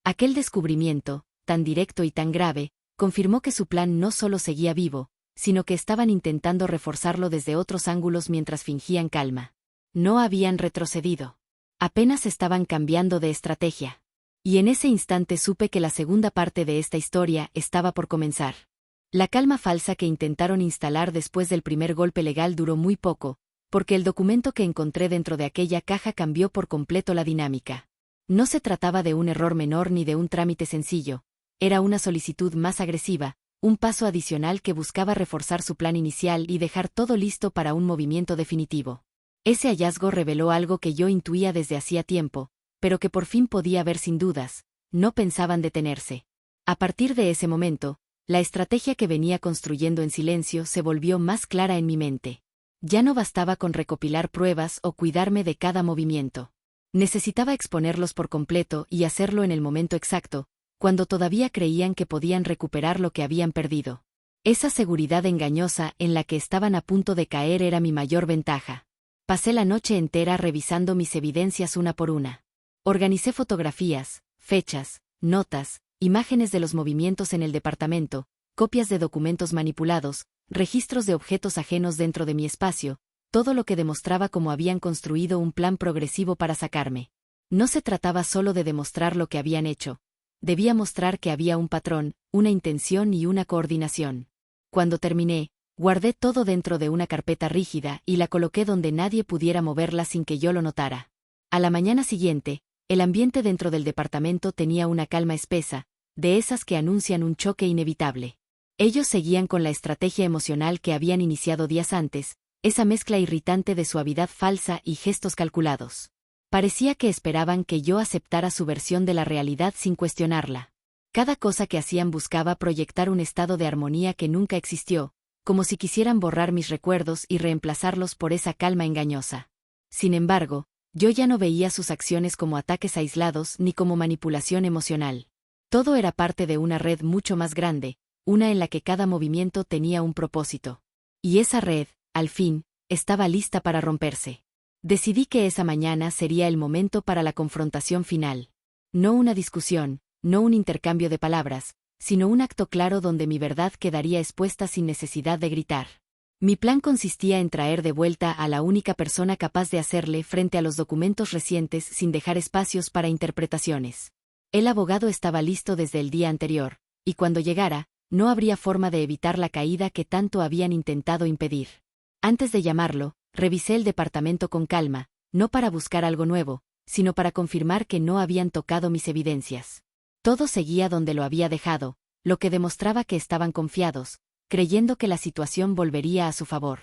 Aquel descubrimiento, tan directo y tan grave, confirmó que su plan no solo seguía vivo, sino que estaban intentando reforzarlo desde otros ángulos mientras fingían calma. No habían retrocedido. Apenas estaban cambiando de estrategia. Y en ese instante supe que la segunda parte de esta historia estaba por comenzar. La calma falsa que intentaron instalar después del primer golpe legal duró muy poco, porque el documento que encontré dentro de aquella caja cambió por completo la dinámica. No se trataba de un error menor ni de un trámite sencillo, era una solicitud más agresiva, un paso adicional que buscaba reforzar su plan inicial y dejar todo listo para un movimiento definitivo. Ese hallazgo reveló algo que yo intuía desde hacía tiempo, pero que por fin podía ver sin dudas: no pensaban detenerse. A partir de ese momento, la estrategia que venía construyendo en silencio se volvió más clara en mi mente. Ya no bastaba con recopilar pruebas o cuidarme de cada movimiento. Necesitaba exponerlos por completo y hacerlo en el momento exacto, cuando todavía creían que podían recuperar lo que habían perdido. Esa seguridad engañosa en la que estaban a punto de caer era mi mayor ventaja. Pasé la noche entera revisando mis evidencias una por una. Organicé fotografías, fechas, notas, imágenes de los movimientos en el departamento, copias de documentos manipulados, registros de objetos ajenos dentro de mi espacio, todo lo que demostraba cómo habían construido un plan progresivo para sacarme. No se trataba solo de demostrar lo que habían hecho. Debía mostrar que había un patrón, una intención y una coordinación. Cuando terminé, guardé todo dentro de una carpeta rígida y la coloqué donde nadie pudiera moverla sin que yo lo notara. A la mañana siguiente, el ambiente dentro del departamento tenía una calma espesa, de esas que anuncian un choque inevitable. Ellos seguían con la estrategia emocional que habían iniciado días antes, esa mezcla irritante de suavidad falsa y gestos calculados. Parecía que esperaban que yo aceptara su versión de la realidad sin cuestionarla. Cada cosa que hacían buscaba proyectar un estado de armonía que nunca existió, como si quisieran borrar mis recuerdos y reemplazarlos por esa calma engañosa. Sin embargo, yo ya no veía sus acciones como ataques aislados ni como manipulación emocional. Todo era parte de una red mucho más grande, una en la que cada movimiento tenía un propósito. Y esa red, al fin, estaba lista para romperse. Decidí que esa mañana sería el momento para la confrontación final. No una discusión, no un intercambio de palabras, sino un acto claro donde mi verdad quedaría expuesta sin necesidad de gritar. Mi plan consistía en traer de vuelta a la única persona capaz de hacerle frente a los documentos recientes sin dejar espacios para interpretaciones. El abogado estaba listo desde el día anterior, y cuando llegara, no habría forma de evitar la caída que tanto habían intentado impedir. Antes de llamarlo, revisé el departamento con calma, no para buscar algo nuevo, sino para confirmar que no habían tocado mis evidencias. Todo seguía donde lo había dejado, lo que demostraba que estaban confiados, creyendo que la situación volvería a su favor.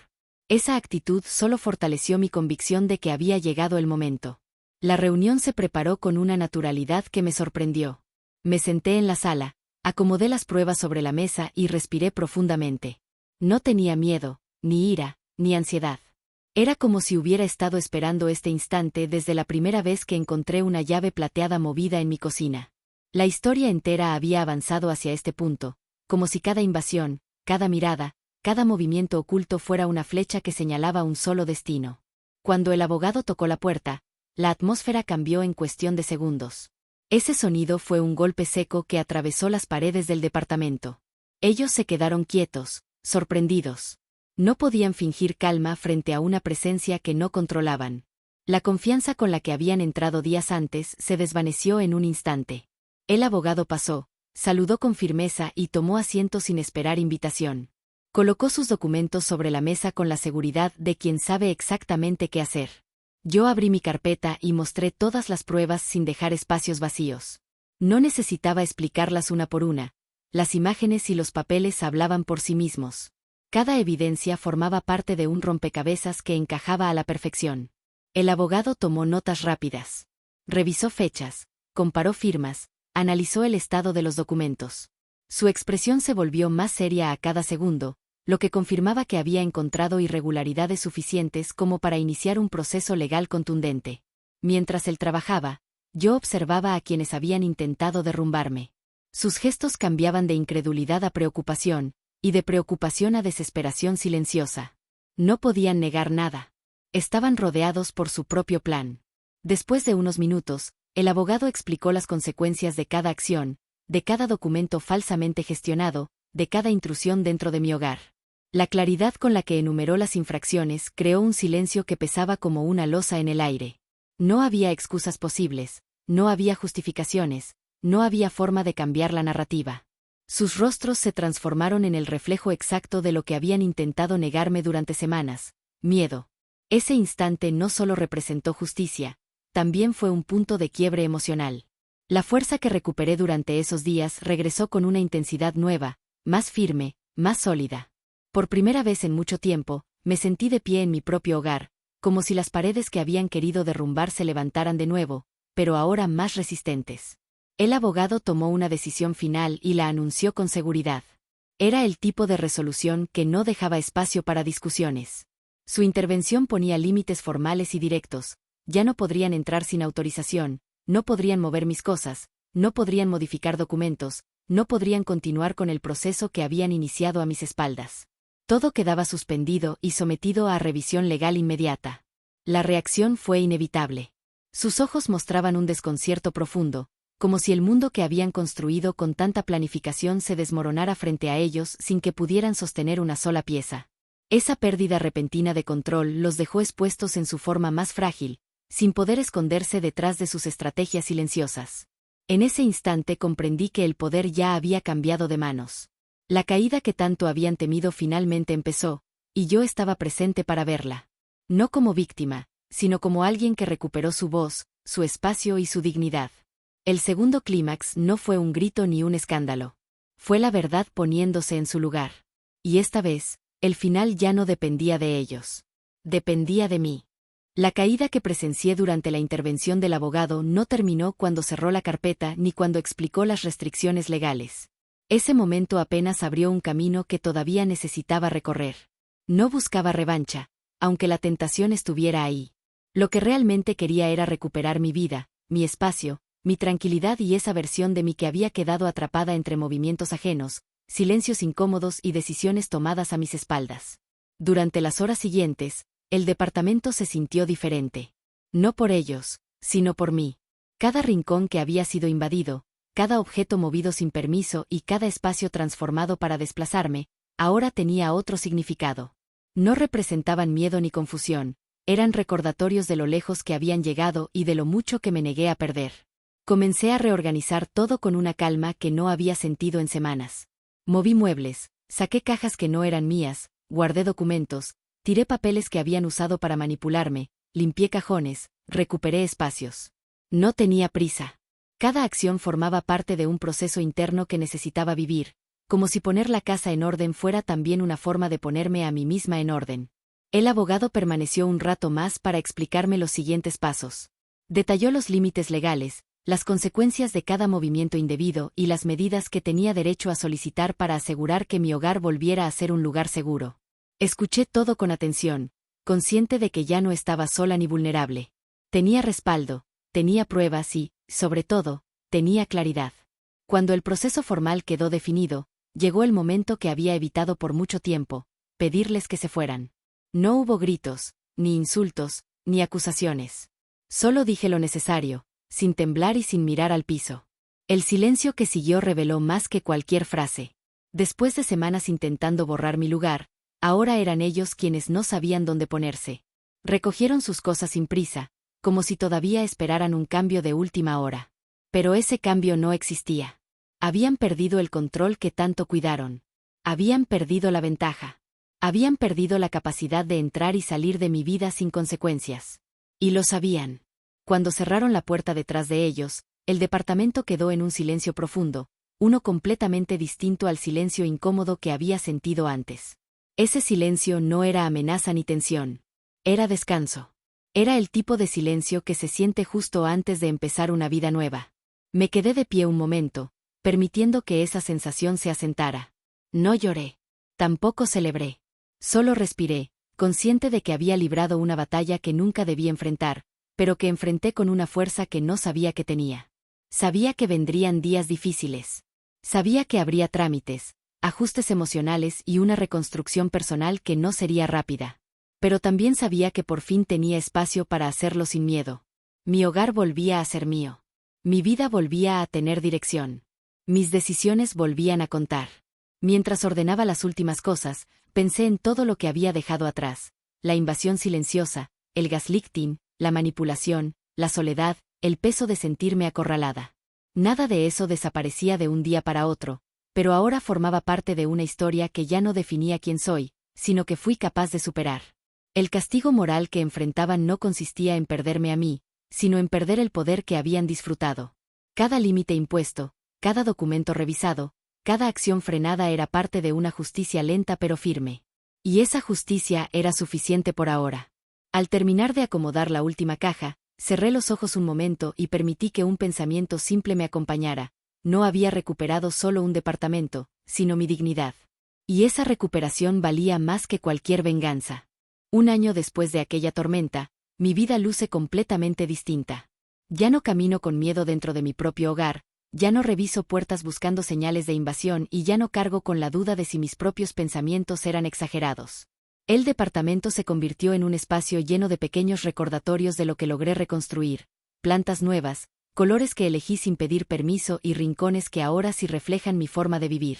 Esa actitud solo fortaleció mi convicción de que había llegado el momento. La reunión se preparó con una naturalidad que me sorprendió. Me senté en la sala, acomodé las pruebas sobre la mesa y respiré profundamente. No tenía miedo, ni ira, ni ansiedad. Era como si hubiera estado esperando este instante desde la primera vez que encontré una llave plateada movida en mi cocina. La historia entera había avanzado hacia este punto, como si cada invasión, cada mirada, cada movimiento oculto fuera una flecha que señalaba un solo destino. Cuando el abogado tocó la puerta, la atmósfera cambió en cuestión de segundos. Ese sonido fue un golpe seco que atravesó las paredes del departamento. Ellos se quedaron quietos, sorprendidos. No podían fingir calma frente a una presencia que no controlaban. La confianza con la que habían entrado días antes se desvaneció en un instante. El abogado pasó, saludó con firmeza y tomó asiento sin esperar invitación. Colocó sus documentos sobre la mesa con la seguridad de quien sabe exactamente qué hacer. Yo abrí mi carpeta y mostré todas las pruebas sin dejar espacios vacíos. No necesitaba explicarlas una por una. Las imágenes y los papeles hablaban por sí mismos. Cada evidencia formaba parte de un rompecabezas que encajaba a la perfección. El abogado tomó notas rápidas. Revisó fechas, comparó firmas, analizó el estado de los documentos. Su expresión se volvió más seria a cada segundo, lo que confirmaba que había encontrado irregularidades suficientes como para iniciar un proceso legal contundente. Mientras él trabajaba, yo observaba a quienes habían intentado derrumbarme. Sus gestos cambiaban de incredulidad a preocupación, y de preocupación a desesperación silenciosa. No podían negar nada. Estaban rodeados por su propio plan. Después de unos minutos, el abogado explicó las consecuencias de cada acción, de cada documento falsamente gestionado, de cada intrusión dentro de mi hogar. La claridad con la que enumeró las infracciones creó un silencio que pesaba como una losa en el aire. No había excusas posibles, no había justificaciones, no había forma de cambiar la narrativa. Sus rostros se transformaron en el reflejo exacto de lo que habían intentado negarme durante semanas: miedo. Ese instante no solo representó justicia, también fue un punto de quiebre emocional. La fuerza que recuperé durante esos días regresó con una intensidad nueva, más firme, más sólida. Por primera vez en mucho tiempo, me sentí de pie en mi propio hogar, como si las paredes que habían querido derrumbar se levantaran de nuevo, pero ahora más resistentes. El abogado tomó una decisión final y la anunció con seguridad. Era el tipo de resolución que no dejaba espacio para discusiones. Su intervención ponía límites formales y directos: ya no podrían entrar sin autorización, no podrían mover mis cosas, no podrían modificar documentos, no podrían continuar con el proceso que habían iniciado a mis espaldas. Todo quedaba suspendido y sometido a revisión legal inmediata. La reacción fue inevitable. Sus ojos mostraban un desconcierto profundo, como si el mundo que habían construido con tanta planificación se desmoronara frente a ellos sin que pudieran sostener una sola pieza. Esa pérdida repentina de control los dejó expuestos en su forma más frágil, sin poder esconderse detrás de sus estrategias silenciosas. En ese instante comprendí que el poder ya había cambiado de manos. La caída que tanto habían temido finalmente empezó, y yo estaba presente para verla. No como víctima, sino como alguien que recuperó su voz, su espacio y su dignidad. El segundo clímax no fue un grito ni un escándalo. Fue la verdad poniéndose en su lugar. Y esta vez, el final ya no dependía de ellos. Dependía de mí. La caída que presencié durante la intervención del abogado no terminó cuando cerró la carpeta ni cuando explicó las restricciones legales. Ese momento apenas abrió un camino que todavía necesitaba recorrer. No buscaba revancha, aunque la tentación estuviera ahí. Lo que realmente quería era recuperar mi vida, mi espacio, mi tranquilidad y esa versión de mí que había quedado atrapada entre movimientos ajenos, silencios incómodos y decisiones tomadas a mis espaldas. Durante las horas siguientes, el departamento se sintió diferente. No por ellos, sino por mí. Cada rincón que había sido invadido, cada objeto movido sin permiso y cada espacio transformado para desplazarme, ahora tenía otro significado. No representaban miedo ni confusión, eran recordatorios de lo lejos que habían llegado y de lo mucho que me negué a perder. Comencé a reorganizar todo con una calma que no había sentido en semanas. Moví muebles, saqué cajas que no eran mías, guardé documentos, tiré papeles que habían usado para manipularme, limpié cajones, recuperé espacios. No tenía prisa. Cada acción formaba parte de un proceso interno que necesitaba vivir, como si poner la casa en orden fuera también una forma de ponerme a mí misma en orden. El abogado permaneció un rato más para explicarme los siguientes pasos. Detalló los límites legales, las consecuencias de cada movimiento indebido y las medidas que tenía derecho a solicitar para asegurar que mi hogar volviera a ser un lugar seguro. Escuché todo con atención, consciente de que ya no estaba sola ni vulnerable. Tenía respaldo, tenía pruebas y, sobre todo, tenía claridad. Cuando el proceso formal quedó definido, llegó el momento que había evitado por mucho tiempo: pedirles que se fueran. No hubo gritos, ni insultos, ni acusaciones. Solo dije lo necesario, sin temblar y sin mirar al piso. El silencio que siguió reveló más que cualquier frase. Después de semanas intentando borrar mi lugar, ahora eran ellos quienes no sabían dónde ponerse. Recogieron sus cosas sin prisa, como si todavía esperaran un cambio de última hora. Pero ese cambio no existía. Habían perdido el control que tanto cuidaron. Habían perdido la ventaja. Habían perdido la capacidad de entrar y salir de mi vida sin consecuencias. Y lo sabían. Cuando cerraron la puerta detrás de ellos, el departamento quedó en un silencio profundo, uno completamente distinto al silencio incómodo que había sentido antes. Ese silencio no era amenaza ni tensión. Era descanso. Era el tipo de silencio que se siente justo antes de empezar una vida nueva. Me quedé de pie un momento, permitiendo que esa sensación se asentara. No lloré. Tampoco celebré. Solo respiré, consciente de que había librado una batalla que nunca debí enfrentar, pero que enfrenté con una fuerza que no sabía que tenía. Sabía que vendrían días difíciles. Sabía que habría trámites, ajustes emocionales y una reconstrucción personal que no sería rápida. Pero también sabía que por fin tenía espacio para hacerlo sin miedo. Mi hogar volvía a ser mío. Mi vida volvía a tener dirección. Mis decisiones volvían a contar. Mientras ordenaba las últimas cosas, pensé en todo lo que había dejado atrás: la invasión silenciosa, el gaslighting, la manipulación, la soledad, el peso de sentirme acorralada. Nada de eso desaparecía de un día para otro, pero ahora formaba parte de una historia que ya no definía quién soy, sino que fui capaz de superar. El castigo moral que enfrentaban no consistía en perderme a mí, sino en perder el poder que habían disfrutado. Cada límite impuesto, cada documento revisado, cada acción frenada era parte de una justicia lenta pero firme. Y esa justicia era suficiente por ahora. Al terminar de acomodar la última caja, cerré los ojos un momento y permití que un pensamiento simple me acompañara: no había recuperado solo un departamento, sino mi dignidad. Y esa recuperación valía más que cualquier venganza. Un año después de aquella tormenta, mi vida luce completamente distinta. Ya no camino con miedo dentro de mi propio hogar, ya no reviso puertas buscando señales de invasión y ya no cargo con la duda de si mis propios pensamientos eran exagerados. El departamento se convirtió en un espacio lleno de pequeños recordatorios de lo que logré reconstruir: plantas nuevas, colores que elegí sin pedir permiso y rincones que ahora sí reflejan mi forma de vivir.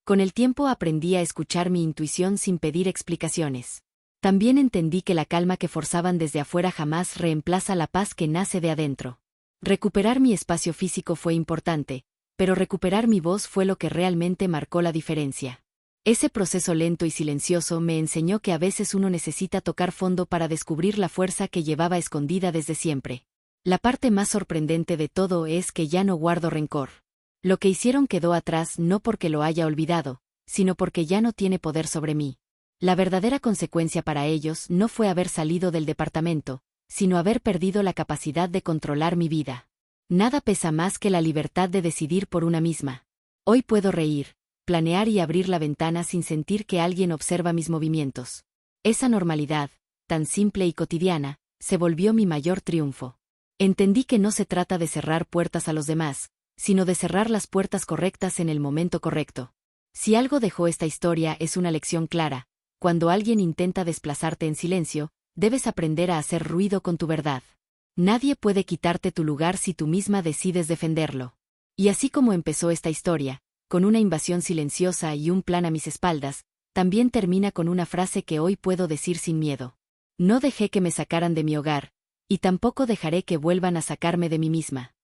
Con el tiempo aprendí a escuchar mi intuición sin pedir explicaciones. También entendí que la calma que forzaban desde afuera jamás reemplaza la paz que nace de adentro. Recuperar mi espacio físico fue importante, pero recuperar mi voz fue lo que realmente marcó la diferencia. Ese proceso lento y silencioso me enseñó que a veces uno necesita tocar fondo para descubrir la fuerza que llevaba escondida desde siempre. La parte más sorprendente de todo es que ya no guardo rencor. Lo que hicieron quedó atrás no porque lo haya olvidado, sino porque ya no tiene poder sobre mí. La verdadera consecuencia para ellos no fue haber salido del departamento, sino haber perdido la capacidad de controlar mi vida. Nada pesa más que la libertad de decidir por una misma. Hoy puedo reír, planear y abrir la ventana sin sentir que alguien observa mis movimientos. Esa normalidad, tan simple y cotidiana, se volvió mi mayor triunfo. Entendí que no se trata de cerrar puertas a los demás, sino de cerrar las puertas correctas en el momento correcto. Si algo dejó esta historia es una lección clara: cuando alguien intenta desplazarte en silencio, debes aprender a hacer ruido con tu verdad. Nadie puede quitarte tu lugar si tú misma decides defenderlo. Y así como empezó esta historia, con una invasión silenciosa y un plan a mis espaldas, también termina con una frase que hoy puedo decir sin miedo: no dejé que me sacaran de mi hogar, y tampoco dejaré que vuelvan a sacarme de mí misma.